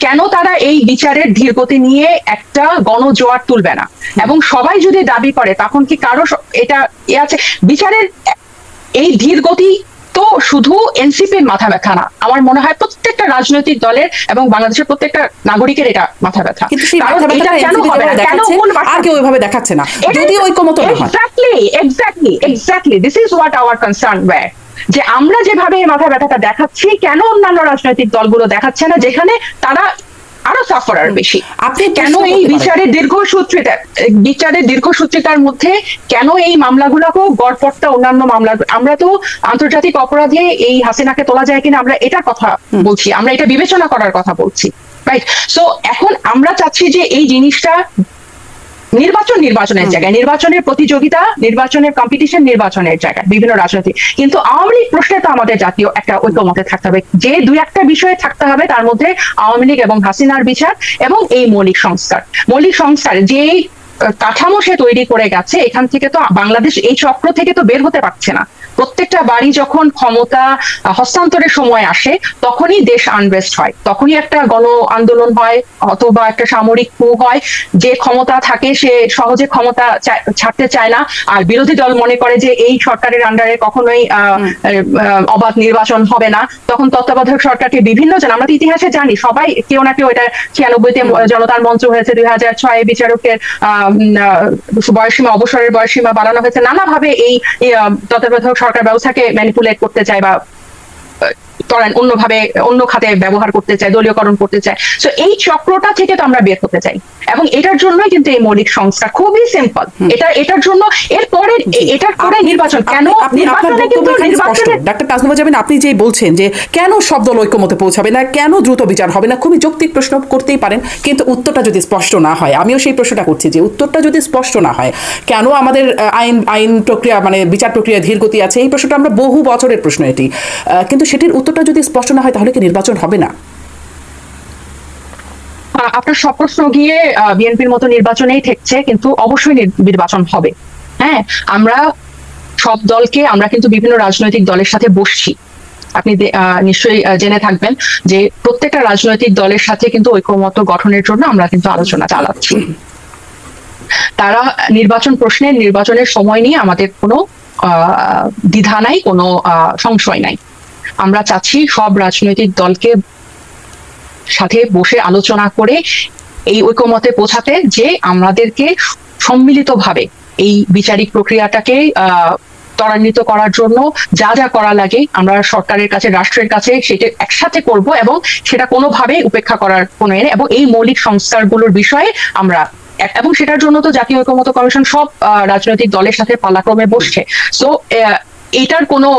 কেন তারা এই বিচারের ধীরগতি নিয়ে একটা গণজোয়ার তুলবে না? এবং সবাই যদি দাবি করে, তখন কি কারো এটা আছে? বিচারের এই ধীরগতি তো শুধু এনসিপির মাথা ব্যথা না, আমার মনে হয় প্রত্যেকটা রাজনৈতিক দলের এবং বাংলাদেশের প্রত্যেকটা নাগরিকের এটা মাথা ব্যথা। আর কেউ ওইভাবে দেখাচ্ছে না, যদি ঐকমত্য না হয়। Exactly this is what our concern were, যে আমরা যেভাবে এই মাথা ব্যথাটা দেখাচ্ছি, কেন অন্যান্য রাজনৈতিক দলগুলো দেখাচ্ছে না, যেখানে তারা আরো সাফারার বেশি? আপনি কেন এই বিচারের দীর্ঘসূত্রিতার মধ্যে কেন এই মামলাগুলোকেও গড়পড়তা অন্যান্য মামলা? আমরা তো আন্তর্জাতিক অপরাধে এই হাসিনাকে তোলা যায় কিনা, আমরা এটার কথা বলছি, আমরা এটা বিবেচনা করার কথা বলছি, রাইট? সো এখন আমরা চাচ্ছি যে এই জিনিসটা নির্বাচনের জায়গায়, নির্বাচনের প্রতিযোগিতা, নির্বাচনের কম্পিটিশন, নির্বাচনের জায়গায় বিভিন্ন রাজনৈতিক, কিন্তু আওয়ামী লীগ প্রশ্নে তো আমাদের জাতীয় একটা ঐক্যমতে থাকতে হবে, যে 2-1টা বিষয়ে থাকতে হবে, তার মধ্যে আওয়ামী লীগ এবং হাসিনার বিচার এবং এই মৌলিক সংস্কার যে কাঠামো সে তৈরি করে গেছে, এখান থেকে তো বাংলাদেশ এই চক্র থেকে তো বের হতে পারছে না। প্রত্যেকটা বাড়ি যখন ক্ষমতা হস্তান্তরের সময় আসে তখনই দেশ আনরেস্ট হয়, তখনই একটা গণ আন্দোলন হয় অথবা একটা সামরিক কূ হয়। যে ক্ষমতা থাকে সে সহজে ক্ষমতা ছাড়তে চায় না, আর বিরোধী দল মনে করে যে এই সরকারের আন্ডারে কখনোই অবাধ নির্বাচন হবে না। তখন তত্ত্বাবধায়ক সরকারকে বিভিন্ন জন, আমরা তো ইতিহাসে জানি সবাই কেউ না কেউ, এটা 96-তে জনতার মঞ্চ হয়েছে, 2006-এ বিচারকের বয়সীমা, অবসরের বয়সীমা বাড়ানো হয়েছে, নানাভাবে এই তত্ত্বাবধায়ক সরকার ব্যবস্থাকে ম্যানিপুলেট করতে চায় বা অন্যভাবে অন্য খাতে ব্যবহার করতে চায়, দলীয়করণ করতে চায়। তো এই চক্রটা থেকে তো আমরা বের হতে চাই, এবং এটার জন্যই কিন্তু এই মৌলিক সংস্কার খুবই সিম্পল। এটার জন্য এটার পরে নির্বাচন কেন? ডাক্তার তাসনিমা জামিন, আপনি যে বলছেন যে কেন সব দল ঐক্যমতে পৌঁছাবে না, কেন দ্রুত বিচার হবে না, খুবই যৌক্তিক প্রশ্ন করতেই পারেন, কিন্তু উত্তরটা যদি স্পষ্ট না হয়, আমিও সেই প্রশ্নটা করছি যে উত্তরটা যদি স্পষ্ট না হয়, কেন আমাদের আইন প্রক্রিয়া মানে বিচার প্রক্রিয়া ধীর গতি আছে, এই প্রশ্নটা আমরা বহু বছরের প্রশ্ন এটি, কিন্তু সেটির উত্তরটা যদি স্পষ্ট না হয় তাহলে কি নির্বাচন হবে না? আপনার সব প্রশ্ন গিয়ে বিএনপির মতো নির্বাচনেই ঠেকছে, কিন্তু অবশ্যই নির্বাচন হবে। হ্যাঁ, আমরা সব দলকে, আমরা কিন্তু বিভিন্ন রাজনৈতিক দলের সাথে বসছি, আপনি নিশ্চয়ই জেনে থাকবেন যে প্রত্যেকটা রাজনৈতিক দলের সাথে কিন্তু ঐক্যমত্য গঠনের জন্য আমরা কিন্তু আলোচনা চালাচ্ছি। তারা নির্বাচনের সময় নিয়ে আমাদের কোনো দ্বিধা নাই, কোনো সংশয় নাই। আমরা চাচ্ছি সব রাজনৈতিক দলকে সাথে বসে আলোচনা করে এই ঐক্যমতে পৌঁছাতে, যে আমাদেরকে সম্মিলিতভাবে এই বিচারিক প্রক্রিয়াটাকে ত্বরান্বিত করার জন্য যা যা করা লাগে আমরা সরকারের কাছে, রাষ্ট্রের কাছে সেটা একসাথে করব, এবং সেটা কোনোভাবে উপেক্ষা করার কোনো এবং এই মৌলিক সংস্কারগুলোর বিষয়ে আমরা, এবং সেটার জন্য তো জাতীয় ঐক্যমত্য কমিশন সব রাজনৈতিক দলের সাথে পালাক্রমে বসছে। সো এটার কোনো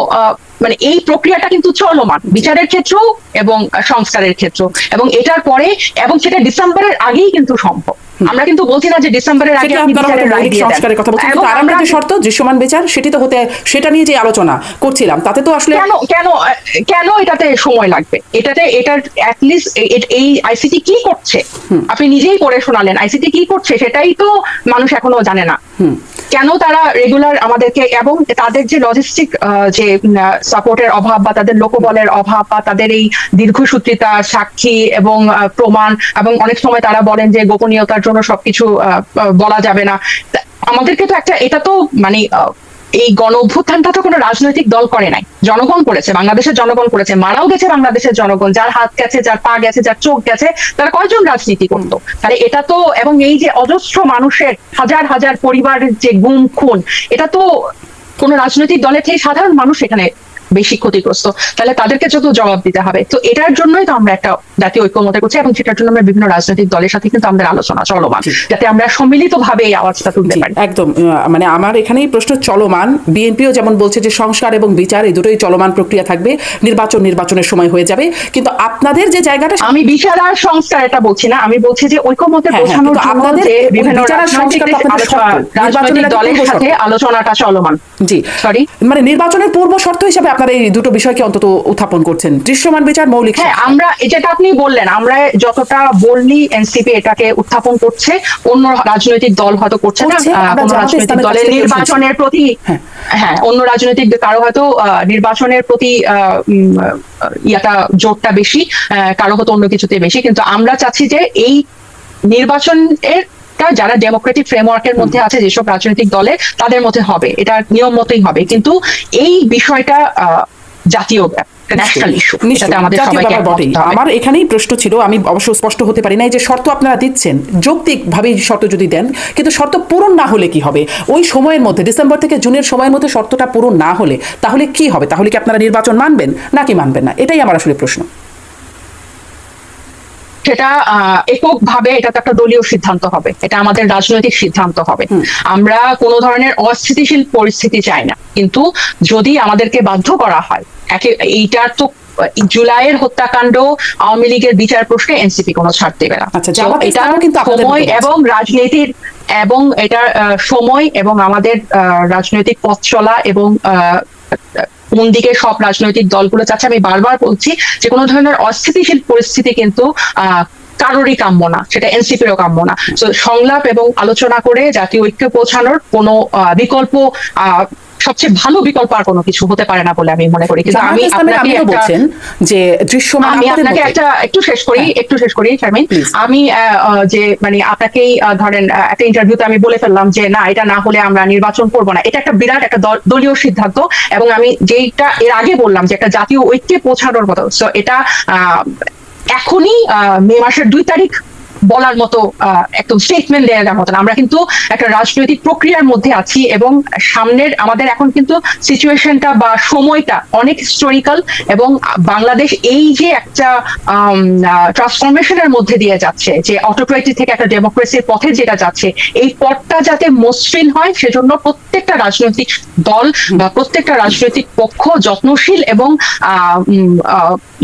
মানে এই প্রক্রিয়াটা কিন্তু চলমান, বিচারের ক্ষেত্রেও এবং সংস্কারের ক্ষেত্রেও, এবং এটার পরে, এবং সেটা ডিসেম্বরের আগেই কিন্তু সম্ভব। আমরা কিন্তু বলছি না যে ডিসেম্বরের আগে সংস্কারের কথা বলছি, তার আগে যে শর্ত দৃশ্যমান বিচার সেটি তো হতে, সেটা নিয়ে যে আলোচনা করছিলাম তাতে তো আসলে কেন এটাতে সময় লাগবে? এটার অ্যাটলিস্ট এই আইসিটি কি করছে আপনি নিজেই করে শোনালেন, আইসিটি কি করছে সেটাই তো মানুষ এখনো জানে না। কেন তারা রেগুলার আমাদেরকে, এবং তাদের যে লজিস্টিক যে সাপোর্টের অভাব বা তাদের লোকবলের অভাব বা তাদের এই দীর্ঘসূত্রিতা, সাক্ষী এবং প্রমাণ, এবং অনেক সময় তারা বলেন যে গোপনীয়তার জন্য সবকিছু বলা যাবে না। আমাদেরকে তো এটা তো মানে এই গণ অভ্যুত্থানটা তো কোনো রাজনৈতিক দল করে নাই, জনগণ করেছে, বাংলাদেশের জনগণ করেছে, মারাও গেছে বাংলাদেশের জনগণ, যার হাত গেছে, যার পা গেছে, যার চোখ গেছে, তারা কয়জন রাজনীতি করতো? তাহলে এটা তো, এবং এই যে অজস্র মানুষের, হাজার হাজার পরিবারের যে গুম খুন, এটা তো কোন রাজনৈতিক দলের থেকে সাধারণ মানুষ এখানে বেশি ক্ষতিগ্রস্ত, তাহলে তাদেরকে যত জবাব দিতে হবে। তো এটার জন্যই তো আমরা একটা জাতীয় ঐক্যমত করছি, এবং সেটার জন্য আমরা বিভিন্ন রাজনৈতিক দলের সাথে কিন্তু আমাদের আলোচনা চলমান, যাতে আমরা সম্মিলিতভাবে এই আওয়াজটা তুলতে পারি। একদম, মানে আমার এখানেই প্রশ্ন চলমান। বিএনপিও যেমন বলছে যে সংস্কার এবং বিচার এই দুটোই চলমান প্রক্রিয়া থাকবে, নির্বাচনের সময় হয়ে যাবে, কিন্তু আপনাদের যে জায়গাটা, আমি বিচার আর সংস্কার এটা বলছি না, আমি বলছি যে ঐক্যমতে পৌঁছানোর জন্য যে বিভিন্ন রাজনৈতিক দলের সাথে আলোচনাটা চলমান। জি, সরি, মানে নির্বাচনের পূর্ব শর্ত হিসেবে আপনারা এই দুটো বিষয়কে অন্তত উত্থাপন করছেন, দৃশ্যমান বিচার, মৌলিক। হ্যাঁ, আমরা যেটা আপনি বললেন, আমরা যতটা বললি এনসিপি এটাকে উত্থাপন করছে, অন্য রাজনৈতিক দল হয়তো করছে না। কোন রাজনৈতিক দলের নির্বাচনের প্রতি, হ্যাঁ, অন্য রাজনৈতিক কারো হয়তো নির্বাচনের প্রতি ইয়াটা জোরটা বেশি, কারো হয়তো অন্য কিছুতে বেশি, কিন্তু আমরা চাচ্ছি যে এই নির্বাচনের যারা ডেমোক্রেটিক ফ্রেমওয়ার্কের মধ্যে আছে, যেসব রাজনৈতিক দলে, তাদের মধ্যে হবে, এটা নিয়ম মতোই হবে, কিন্তু এই বিষয়টা জাতীয় ন্যাশনাল ইস্যু, এটাতে আমাদের সবাইকে। আমার এখানেই প্রশ্ন ছিল, আমি অবশ্য স্পষ্ট হতে পারি না, যে শর্ত আপনারা দিচ্ছেন যৌক্তিক ভাবে শর্ত যদি দেন, কিন্তু শর্ত পূরণ না হলে কি হবে? ওই সময়ের মধ্যে, ডিসেম্বর থেকে জুনের সময়ের মধ্যে শর্তটা পূরণ না হলে তাহলে কি হবে? তাহলে কি আপনারা নির্বাচন মানবেন নাকি মানবেন না? এটাই আমার আসলে প্রশ্ন। সেটা এককভাবে, এটা তো একটা দলীয় সিদ্ধান্ত হবে, এটা আমাদের রাজনৈতিক সিদ্ধান্ত হবে। আমরা কোনো ধরনের অস্থিতিশীল পরিস্থিতি চাই না, কিন্তু যদি আমাদেরকে বাধ্য করা হয়, এইটার তো জুলাইয়ের হত্যাকাণ্ড, আওয়ামী লীগের বিচার প্রশ্নে এনসিপি কোনো ছাড় দেবে না। এটা সময় এবং রাজনীতির, এবং এটা সময় এবং আমাদের রাজনৈতিক পথ চলা, এবং কোন দিকে সব রাজনৈতিক দলগুলো চাচ্ছে। আমি বারবার বলছি যে কোনো ধরনের অস্থিতিশীল পরিস্থিতি কিন্তু কারোরই কাম্য না, সেটা এনসিপিরও কাম্য না। তো সংলাপ এবং আলোচনা করে জাতীয় ঐক্যে পৌঁছানোর কোনো বিকল্প সবচেয়ে ভালো বিকল্প আর কোনো কিছু হতে পারে না বলে আমি মনে করি। কিন্তু আমি আপনাকে বলছেন যে দৃশ্যমান, আমি আপনাকে একটু শেষ করি শারমিন। আমি যে মানে আপনাকেই ধরেন একটা ইন্টারভিউতে আমি বলে ফেললাম যে না, এটা না হলে আমরা নির্বাচন করব না, এটা একটা বিরাট একটা দলীয় সিদ্ধান্ত, এবং আমি যেটা এর আগে বললাম যে একটা জাতীয় ঐক্যে পৌঁছানোর মতো, সো এটা এখনই মে মাসের 2 তারিখ বলার মতো একদম স্টেটমেন্ট দেওয়ার মতো না। আমরা কিন্তু একটা রাজনৈতিক প্রক্রিয়ার মধ্যে আছি, এবং সামনের আমাদের এখন কিন্তু সিচুয়েশনটা বা সময়টা অনেক হিস্টোরিক্যাল, এবং বাংলাদেশ এই যে একটা ট্রান্সফরমেশনের মধ্যে দিয়ে যাচ্ছে, যে অটোক্রেসি থেকে একটা ডেমোক্রেসির পথে যেটা যাচ্ছে, এই পথটা যাতে মসৃণ হয় সেজন্য প্রত্যেকটা রাজনৈতিক দল বা প্রত্যেকটা রাজনৈতিক পক্ষ যত্নশীল এবং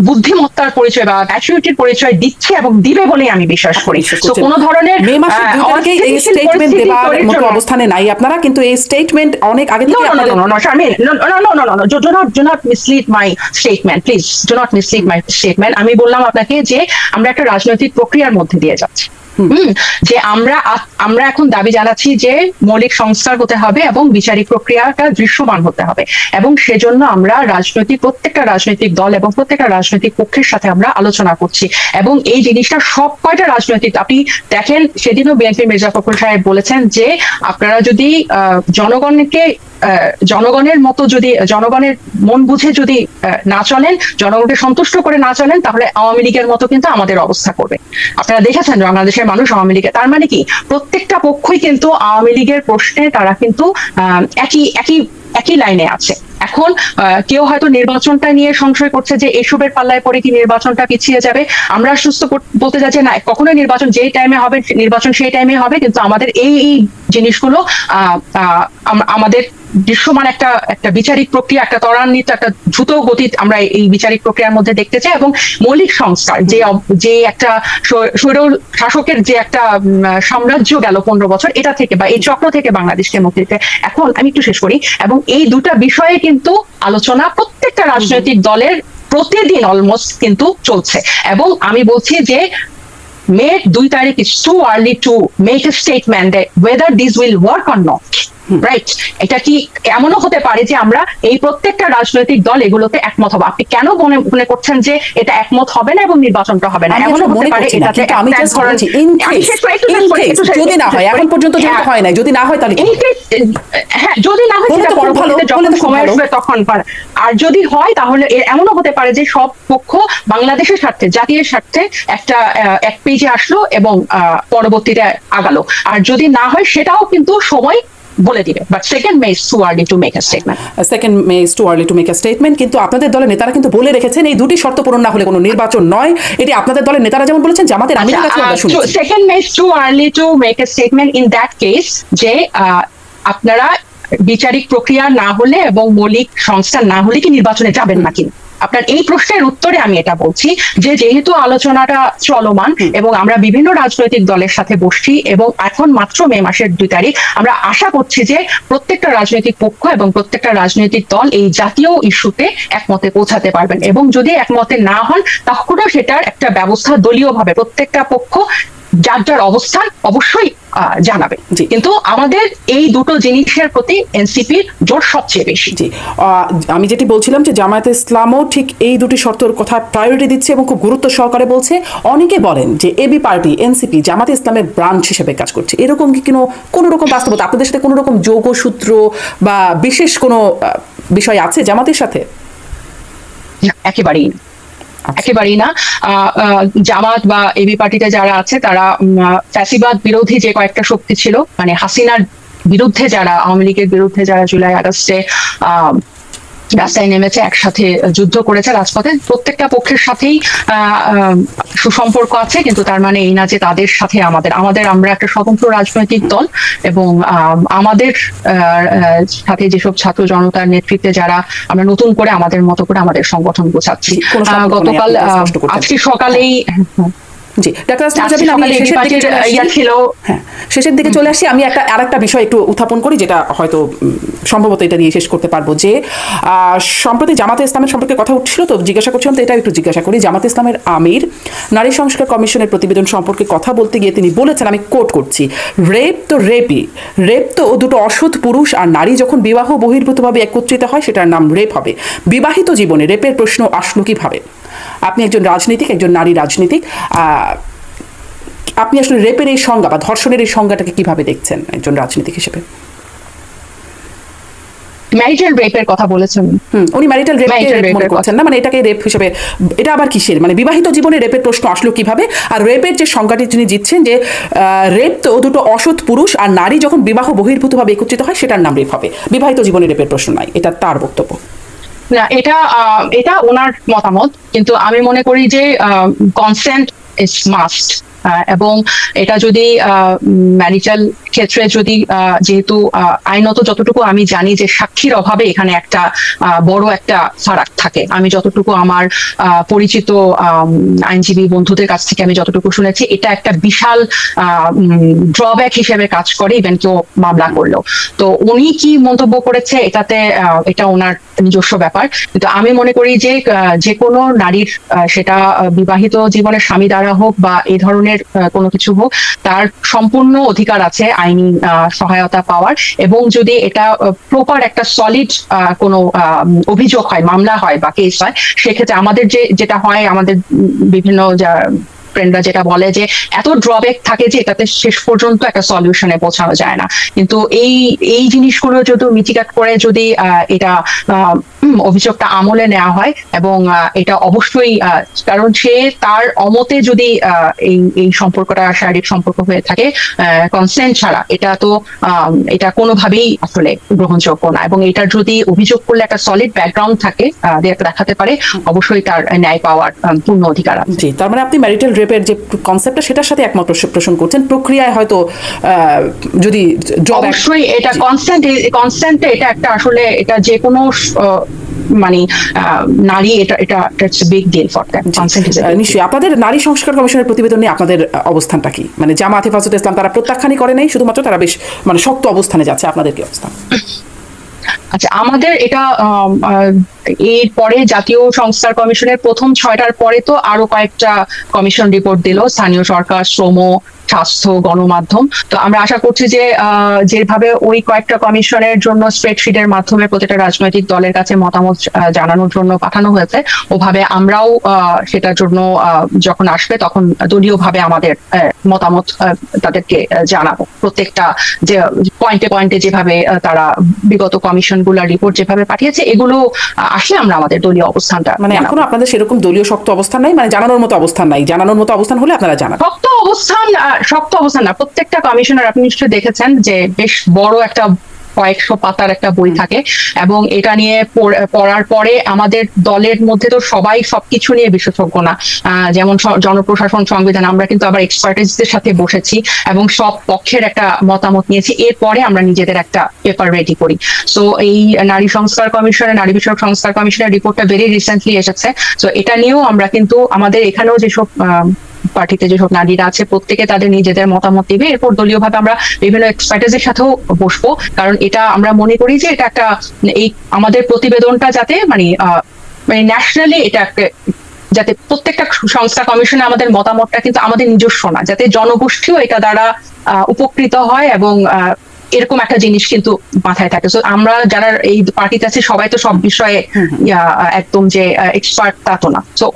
বুদ্ধিমত্তার পরিচয় বা ম্যাচুরিটির পরিচয় দিচ্ছে এবং দিবে বলেই আমি বিশ্বাস করি। তো কোনো ধরনের মে মাসের 2 তারিখে এই স্টেটমেন্ট দেওয়ার মতো অবস্থানে নাই আপনারা, কিন্তু এই স্টেটমেন্ট অনেক আগে থেকে আপনাদের do not mislead my statement, please do not mislead my statement. আমি বললাম আপনাকে যে আমরা একটা রাজনৈতিক প্রক্রিয়ার মধ্যে দিয়ে যাচ্ছি, যে আমরা এখন দাবি জানাচ্ছি যে মৌলিক সংস্কার হতে হবে এবং বিচারিক প্রক্রিয়াটা দৃশ্যমান হতে হবে, এবং সেজন্য আমরা প্রত্যেকটা রাজনৈতিক দল এবং প্রত্যেকটা রাজনৈতিক পক্ষের সাথে আমরা আলোচনা করছি, এবং এই জিনিসটা সব কয়টা রাজনৈতিক, আপনি দেখেন সেদিনও বিএনপি মির্জা ফখরুল সাহেব বলেছেন যে আপনারা যদি জনগণের মতো যদি জনগণের মন বুঝে যদি না চলেন, জনগণকে সন্তুষ্ট করে না চলেন, তাহলে আওয়ামী লীগের মতো কিন্তু আমাদের অবস্থা করবে। আপনারা দেখেছেন বাংলাদেশের মানুষ আওয়ামী লীগের, তার মানে কি প্রত্যেকটা পক্ষই কিন্তু আওয়ামী লীগের প্রশ্নে তারা কিন্তু একই লাইনে আছে। এখন কেউ হয়তো নির্বাচনটা নিয়ে সংশয় করছে যে এসবের পাল্লায় পরে কি নির্বাচনটা পিছিয়ে যাবে। আমরা সুস্থ বলতে চাই যে না, কখনোই নির্বাচন যেই টাইমে হবে নির্বাচন সেই টাইমে হবে, কিন্তু আমাদের এই জিনিসগুলো আমাদের দৃশ্যমান একটা বিচারিক প্রক্রিয়া, একটা ত্বরান্বিত একটা দ্রুত গতি আমরা এই বিচারিক প্রক্রিয়ার মধ্যে দেখতে চাই, এবং মৌলিক সংস্কার যে একটা স্বৈর শাসকের যে একটা সাম্রাজ্য গেল 15 বছর, এটা থেকে বা এই চক্র থেকে বাংলাদেশকে মুক্তি দিতে এখন আমি একটু শেষ করি। এবং এই দুটা বিষয়ে কিন্তু আলোচনা প্রত্যেকটা রাজনৈতিক দলের প্রতিদিন অলমোস্ট কিন্তু চলছে, এবং আমি বলছি যে May 2 তারিখ is too early to make a statement that whether this will work or not. Right, এটা কি এমনও হতে পারে যে আমরা এই প্রত্যেকটা রাজনৈতিক দল এগুলোতে একমত হবে। আপনি কেন মনে করছেন যে এটা একমত হবে না এবং নির্বাচনটা হবে না? এমনও হতে পারে এটাতে আমি জাস্ট বলছি যদি না হয়, এখন পর্যন্ত যেটা হয় না, যদি না হয় তাহলে হ্যাঁ, যদি না হয় সেটা পরবর্তীতে যখন সময় আসবে তখন, আর যদি হয় তাহলে এমনও হতে পারে যে সব পক্ষ বাংলাদেশের স্বার্থে, জাতীয় স্বার্থে এক পেজে আসলো এবং পরবর্তীতে আগালো। আর যদি না হয় সেটাও কিন্তু সময় বলে দিবে, but second May is too early to make a statement. Second May is too early to make a statement, কিন্তু আপনাদের দলের নেতারা কিন্তু বলে রেখেছেন এই দুটি শর্ত পূরণ না হলে কোনো নির্বাচন নয়। এটি আপনাদের দলের নেতারা যেমন বলেছেন, জামাতের আমিরের কাছে আমরা শুনেছি। Second May is too early to make a statement in that case, যে আপনারা বিচারিক প্রক্রিয়া না হলে এবং মৌলিক সংস্কার না হলে কি নির্বাচনে যাবেন নাকি? আপনার এই প্রশ্নের উত্তরে আমি এটা বলছি যে যেহেতু আলোচনাটা চলমান এবং আমরা বিভিন্ন রাজনৈতিক দলের সাথে বসছি, এবং এখন মাত্র মে মাসের 2 তারিখ, আমরা আশা করছি যে প্রত্যেকটা রাজনৈতিক পক্ষ এবং প্রত্যেকটা রাজনৈতিক দল এই জাতীয় ইস্যুতে একমতে পৌঁছাতে পারবেন, এবং যদি একমতে না হন তখনও সেটার একটা ব্যবস্থা দলীয়ভাবে প্রত্যেকটা পক্ষ যার যার অবস্থান অবশ্যই জানাবে। কিন্তু আমাদের এই দুটো জিনিসের প্রতি এনসিপির জোর সবচেয়ে বেশি। আমি যেটি বলছিলাম যে জামায়াতে ইসলামও ঠিক এই দুটি শর্তের কথা প্রায়োরিটি দিচ্ছে এবং খুব গুরুত্ব সহকারে বলছে। অনেকে বলেন যে এবি পার্টি এনসিপি জামায়াতে ইসলামের ব্রাঞ্চ হিসেবে কাজ করছে, এরকম কি কোনো রকম বাস্তবতা আপনাদের সাথে কোনো রকম যোগসূত্র বা বিশেষ কোনো বিষয় আছে জামাতের সাথে? একেবারেই না। জামাত বা এবি পার্টিতে যারা আছে তারা ফ্যাসিবাদ বিরোধী যে কয়েকটা শক্তি ছিল, মানে হাসিনার বিরুদ্ধে যারা, আওয়ামী লীগের বিরুদ্ধে যারা জুলাই আগস্টে রাস্তায় নেমেছে, একসাথে যুদ্ধ করেছে রাজপথে, প্রত্যেকটা পক্ষের সাথেই সুসম্পর্ক আছে, কিন্তু তার মানে এই না যে তাদের সাথে আমরা একটা স্বতন্ত্র রাজনৈতিক দল, এবং আমাদের সাথে যেসব ছাত্র জনতার নেতৃত্বে যারা আমরা নতুন করে আমাদের মতো করে আমাদের সংগঠন গোছাচ্ছি। গতকাল আজকে সকালেই জি, ডাক্তার আসলাম জাবিন, আমি শেষের দিকে চলে আসি। হ্যাঁ, শেষের দিকে চলে আসি। আমি আরেকটা বিষয় একটু উত্থাপন করি, যেটা হয়তো সম্ভবত এটা নিয়ে শেষ করতে পারবো, যে সম্প্রতি জামাতে ইসলামের সম্পর্কে কথা উঠছিল, তো জিজ্ঞাসা করছিলাম, তো এটা একটু জিজ্ঞাসা করি। জামাতে ইসলামের আমির নারী সংস্কার কমিশনের প্রতিবেদন সম্পর্কে কথা বলতে গিয়ে তিনি বলেছেন, আমি কোট করছি, রেপ তো দুটো অসৎ পুরুষ আর নারী যখন বিবাহ বহির্ভূতভাবে একত্রিত হয় সেটার নাম রেপ হবে। বিবাহিত জীবনে রেপের প্রশ্ন আসলো কিভাবে? আপনি একজন রাজনীতিক, একজন নারী রাজনীতিক, আপনি আসলে রেপের এই সংজ্ঞা বা ধর্ষণের এই সংজ্ঞাটাকে কিভাবে দেখছেন একজন রাজনীতিক হিসেবে? ম্যারিটাল রেপের কথা বলেছেন উনি ম্যারিটাল রেপ মনে করছেন না, মানে এটাকে রেপ হিসেবে, এটা আবার কিসের, মানে বিবাহিত জীবনে রেপের প্রশ্ন আসলো কিভাবে? আর রেপের যে সংজ্ঞাটি তিনি দিচ্ছেন, যে রেপ তো দুটো অসৎ পুরুষ আর নারী যখন বিবাহ বহির্ভূতভাবে একত্রিত হয় সেটার নাম রেপ হবে, বিবাহিত জীবনে রেপের প্রশ্ন নাই, এটা তার বক্তব্য। না, এটা ওনার মতামত, কিন্তু আমি মনে করি যে কনসেন্ট ইজ মাস্ট, এবং এটা যদি ম্যারিটাল ক্ষেত্রে যদি যেহেতু আইনত যতটুকু আমি জানি যে সাক্ষীর অভাবে এখানে একটা বড় একটা ফারাক থাকে, আমি যতটুকু আমার পরিচিত আইনজীবী বন্ধুদের কাছ থেকে আমি যতটুকু শুনেছি, এটা একটা বিশাল ড্রব্যাক হিসেবে কাজ করে ইভেন কেউ মামলা করলেও। তো উনি কি মন্তব্য করেছে এটাতে, এটা ওনার নিজস্ব ব্যাপার, কিন্তু আমি মনে করি যে যে কোনো নারীর, সেটা বিবাহিত জীবনের স্বামী দ্বারা হোক বা এই ধরনের কোনো কিছু হোক, তার সম্পূর্ণ অধিকার আছে আইনি সহায়তা পাওয়ার, এবং যদি এটা প্রপার একটা সলিড কোনো অভিযোগ হয়, মামলা হয় বা কেস হয়, সেক্ষেত্রে আমাদের যেটা হয়, আমাদের বিভিন্ন ফ্রেন্ডরা যেটা বলে যে এত ড্রব্যাক থাকে যে এটাতে শেষ পর্যন্ত একটা সলিউশনে পৌঁছানো যায় না। কিন্তু এই জিনিসগুলো যদি মিটিগেট করে যদি এটা অভিযোগটা আমলে নেওয়া হয়, এবং এটা অবশ্যই, কারণ সে তার অমতে যদি এই সম্পর্কটা শারীরিক সম্পর্ক হয়ে থাকে কনসেন্ট ছাড়া, এটা কোনোভাবেই আসলে গ্রহণযোগ্য না, এবং এটার যদি অভিযোগ করলে একটা সলিড ব্যাকগ্রাউন্ড থাকে, দেখাতে পারে, অবশ্যই তার ন্যায় পাওয়ার পূর্ণ অধিকার আছে। জি, তার মানে আপনি ম্যারিটাল রেপের যে কনসেপ্টটা সেটার সাথে একমত পোষণ করছেন, প্রক্রিয়ায় হয়তো যদি অবশ্যই এটা কনসেন্টে এটা একটা আসলে এটা যে কোনো মানে নারী, এটা বিগ ডিল ফর দ্যাট। নিশ্চয়ই। আপনাদের নারী সংস্কার কমিশনের প্রতিবেদন নিয়ে আপনাদের অবস্থানটা কি? মানে জামাত হেফাজতে ইসলাম তারা প্রত্যাখ্যানই করে নাই, শুধুমাত্র তারা বেশ মানে শক্ত অবস্থানে যাচ্ছে, আপনাদের কি অবস্থান? আচ্ছা, আমাদের এটা এর পরে জাতীয় সংস্কার কমিশনের প্রথম 6টার পরে তো আরো কয়েকটা কমিশন রিপোর্ট দিল, স্থানীয় সরকার, শ্রম, স্বাস্থ্য, গণমাধ্যম। তো আমরা আশা করছি যে যেভাবে ওই কয়েকটা কমিশনের জন্য স্প্রেডশিটের মাধ্যমে প্রতিটা রাজনৈতিক দলের কাছে মতামত জানানোর জন্য পাঠানো হয়েছে, ওভাবে আমরাও সেটার জন্য যখন আসবে তখন দলীয়ভাবে আমাদের মতামত তাদেরকে জানাবো। প্রত্যেকটা যে পয়েন্টে যেভাবে তারা বিগত কমিশনগুলোর রিপোর্ট যেভাবে পাঠিয়েছে, এগুলো আসলে আমরা আমাদের দলীয় অবস্থানটা, মানে এখনো আপনাদের সেরকম দলীয় শক্ত অবস্থান নাই, মানে জানানোর মতো অবস্থান নাই, জানানোর মতো অবস্থান হলে আপনারা জানান। শক্ত অবস্থান না, প্রত্যেকটা কমিশনার আপনি নিশ্চয়ই দেখেছেন যে বেশ বড় একটা কয়েকশো পাতার একটা বই থাকে, এবং এটা নিয়ে পড়ার পরে আমাদের দলের মধ্যে তো সবাই সবকিছু নিয়ে বিশেষজ্ঞ না, যেমন জনপ্রশাসন, সংবিধান, আমরা কিন্তু আবার এক্সপার্টিসদের সাথে বসেছি এবং সব পক্ষের একটা মতামত নিয়েছি, এরপরে আমরা নিজেদের একটা পেপার রেডি করি। সো এই নারী বিষয়ক সংস্কার কমিশনের রিপোর্টটা ভেরি রিসেন্টলি এসেছে। সো এটা নিয়েও আমরা কিন্তু আমাদের এখানেও যেসব পার্টিতে যেসব নারীরা আছে প্রত্যেকে তাদের নিজেদের মতামত দিবে, এরপর দলীয়ভাবে আমরা বিভিন্ন এক্সপার্টিসের সাথেও বসবো, কারণ এটা আমরা মনে করি যে এটা একটা, এই আমাদের প্রতিবেদনটা যাতে মানে ন্যাশনালি এটা যাতে প্রত্যেকটা সংস্থা কমিশনে আমাদের মতামতটা কিন্তু আমাদের নিজস্ব না, যাতে জনগোষ্ঠীও এটা দ্বারা উপকৃত হয়, এবং এরকম একটা জিনিস কিন্তু মাথায় থাকে। তো আমরা যারা এই পার্টিতে আছি সবাই তো সব বিষয়ে একদম যে এক্সপার্ট তা তো না, তো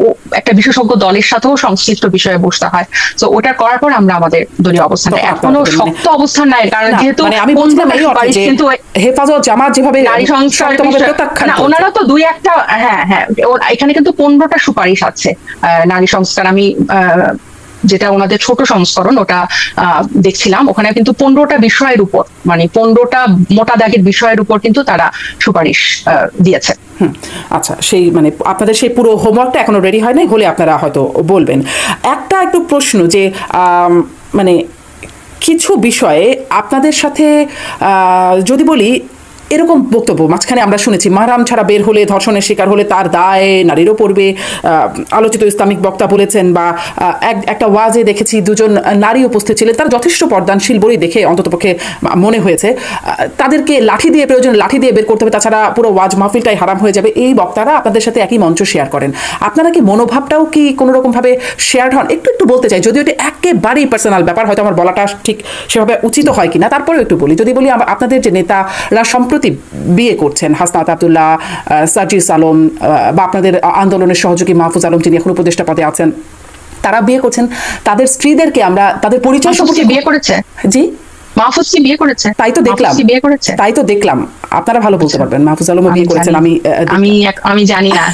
একটা বিশেষজ্ঞ দলের সাথেও সংশ্লিষ্ট বিষয়ে বসতে হয়। তো ওটা করার পর আমরা আমাদের দলীয় অবস্থান, এখনো শক্ত অবস্থান নাই, কারণ যেহেতু আমি বলছিলাম কিন্তু হেফাজত, জামাত যেভাবে নারী সংস্কার, ওনারা তো দুই একটা, হ্যাঁ, এখানে কিন্তু 15টা সুপারিশ আছে নারী সংস্কার। আমি যেটা ওনাদের ছোট সংস্করণ ওটা দেখছিলাম, ওখানে কিন্তু 15টা বিষয়ের উপর, মানে 15টা মোটা দাগের বিষয়ের উপর কিন্তু তারা সুপারিশ দিয়েছে। আচ্ছা, সেই মানে আপনাদের সেই পুরো হোমওয়ার্কটা এখনো রেডি হয় নাই, হলে আপনারা হয়তো বলবেন। একটু প্রশ্ন, যে মানে কিছু বিষয়ে আপনাদের সাথে যদি বলি এরকম বক্তব্য মাঝখানে আমরা শুনেছি, মাহরাম ছাড়া বের হলে ধর্ষণের শিকার হলে তার দায় নারীরও পড়বে। আলোচিত ইসলামিক বক্তা বলেছেন, বা একটা ওয়াজে দেখেছি দুজন নারী উপস্থিত ছিলেন, তারা যথেষ্ট পর্দানশীল বলেই দেখে অন্ততপক্ষে মনে হয়েছে। তাদেরকে লাঠি দিয়ে, প্রয়োজন লাঠি দিয়ে বের করতে হবে, তাছাড়া পুরো ওয়াজ মাহফিলটাই হারাম হয়ে যাবে। এই বক্তারা আপনাদের সাথে একই মঞ্চ শেয়ার করেন, আপনারা কি মনোভাবটাও কি কোনো রকমভাবে শেয়ার হন? একটু একটু বলতে চাই, যদিও এটা একেবারেই পার্সোনাল ব্যাপার, হয়তো আমার বলাটা ঠিক সেভাবে উচিত হয় কিনা, তারপরেও একটু বলি। যদি বলি আপনাদের যে নেতারা সম্প্রতি বিয়ে করছেন, হাসনাত আব্দুল্লাহ, সার্জিস আলম, বা আপনাদের আন্দোলনের সহযোগী মাহফুজ আলম যিনি এখন উপদেষ্টা পদে আছেন, তারা বিয়ে করছেন, তাদের স্ত্রীদেরকে আমরা তাদের পরিচয় সম্পর্কে বিয়ে করেছে। জি, মাহফুজ বিয়ে করেছে, তাই তো দেখলাম, বিয়ে করেছে, তাই তো দেখলাম। আপনারা ভালো বলতে পারবেন, মাহফুজ আলম বিয়ে করেছেন। আমি জানি না।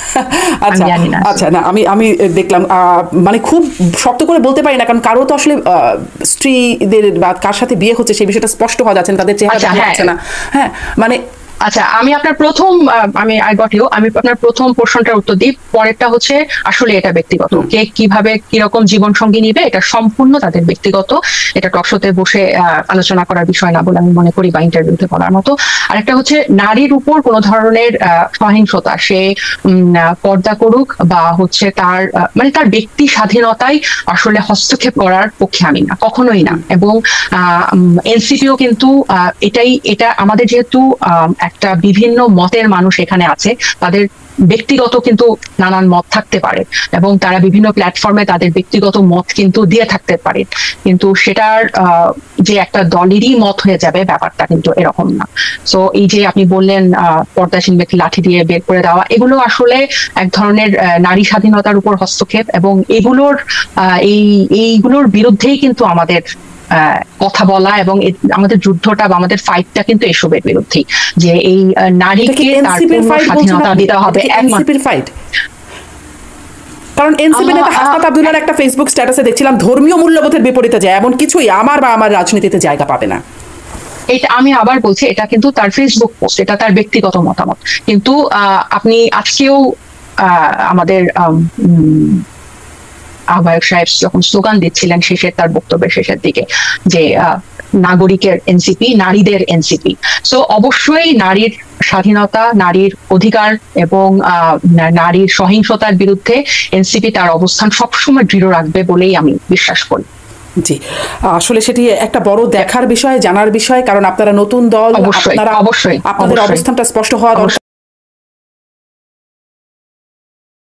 আচ্ছা আচ্ছা, না আমি দেখলাম, মানে খুব শক্ত করে বলতে পারি না, কারণ কারো তো আসলে স্ত্রীদের বা কার সাথে বিয়ে হচ্ছে সেই বিষয়টা স্পষ্ট হওয়া যাচ্ছে না, তাদের চেহারা দেখা যাচ্ছে না। হ্যাঁ, মানে আচ্ছা, আমি আপনার প্রথম প্রশ্নটার উত্তর দিই, পরেরটা হচ্ছে আসলে এটা ব্যক্তিগত, কে কিভাবে কিরকম জীবন সঙ্গী নিবে এটা সম্পূর্ণ তাদের ব্যক্তিগত, এটা টকশোতে বসে আলোচনা করার বিষয় না বলে আমি মনে করি, বা ইন্টারভিউতে বলার মতো। আরেকটা হচ্ছে নারীর উপর কোনো ধরনের সহিংসতা, সে পর্দা করুক বা হচ্ছে তার মানে তার ব্যক্তি স্বাধীনতায় আসলে হস্তক্ষেপ করার পক্ষে আমি না, কখনোই না। এবং এনসিপিও কিন্তু এটা আমাদের যেহেতু একটা বিভিন্ন মতের মানুষ এখানে আছে, তাদের ব্যক্তিগত কিন্তু নানান মত থাকতে পারে এবং তারা বিভিন্ন প্ল্যাটফর্মে তাদের ব্যক্তিগত মত কিন্তু দিয়ে থাকতে পারে, কিন্তু সেটার যে একটা দলেরই মত হয়ে যাবে ব্যাপারটা কিন্তু এরকম না। সো এই যে আপনি বললেন পর্দাসীন ব্যক্তি লাঠি দিয়ে বের করে দেওয়া, এগুলো আসলে এক ধরনের নারী স্বাধীনতার উপর হস্তক্ষেপ, এবং এইগুলোর বিরুদ্ধেই কিন্তু আমাদের কথা বলা, এবং আমাদের যুদ্ধটা বা আমাদের ফাইটটা কিন্তু এসবের বিরুদ্ধেই, যে এই নারীকে তার স্বাধীনতা দিতে হবে। কারণ এনসিপি নেতা হাসনাত আব্দুল্লাহর একটা ফেসবুক স্ট্যাটাসে দেখছিলাম, ধর্মীয় মূল্যবোধের বিপরীতে যায় এমন কিছুই আমার বা আমার রাজনীতিতে জায়গা পাবে না। এটা আমি আবার বলছি, এটা কিন্তু তার ফেসবুক পোস্ট, এটা তার ব্যক্তিগত মতামত। কিন্তু আপনি আজকেও আমাদের আহ্বায়ক সাহেব যখন স্লোগান দিচ্ছিলেন তার বক্তব্যের শেষের দিকে, যে নাগরিকের এনসিপি, নারীদের এনসিপি, সো অবশ্যই নারীর স্বাধীনতা, নারীর অধিকার এবং নারীর সহিংসতার বিরুদ্ধে এনসিপি তার অবস্থান সবসময় দৃঢ় রাখবে বলেই আমি বিশ্বাস করি। জি, আসলে সেটি একটা বড় দেখার বিষয়, জানার বিষয়, কারণ আপনারা নতুন দল, আপনাদের অবস্থানটা স্পষ্ট হওয়া দরকার।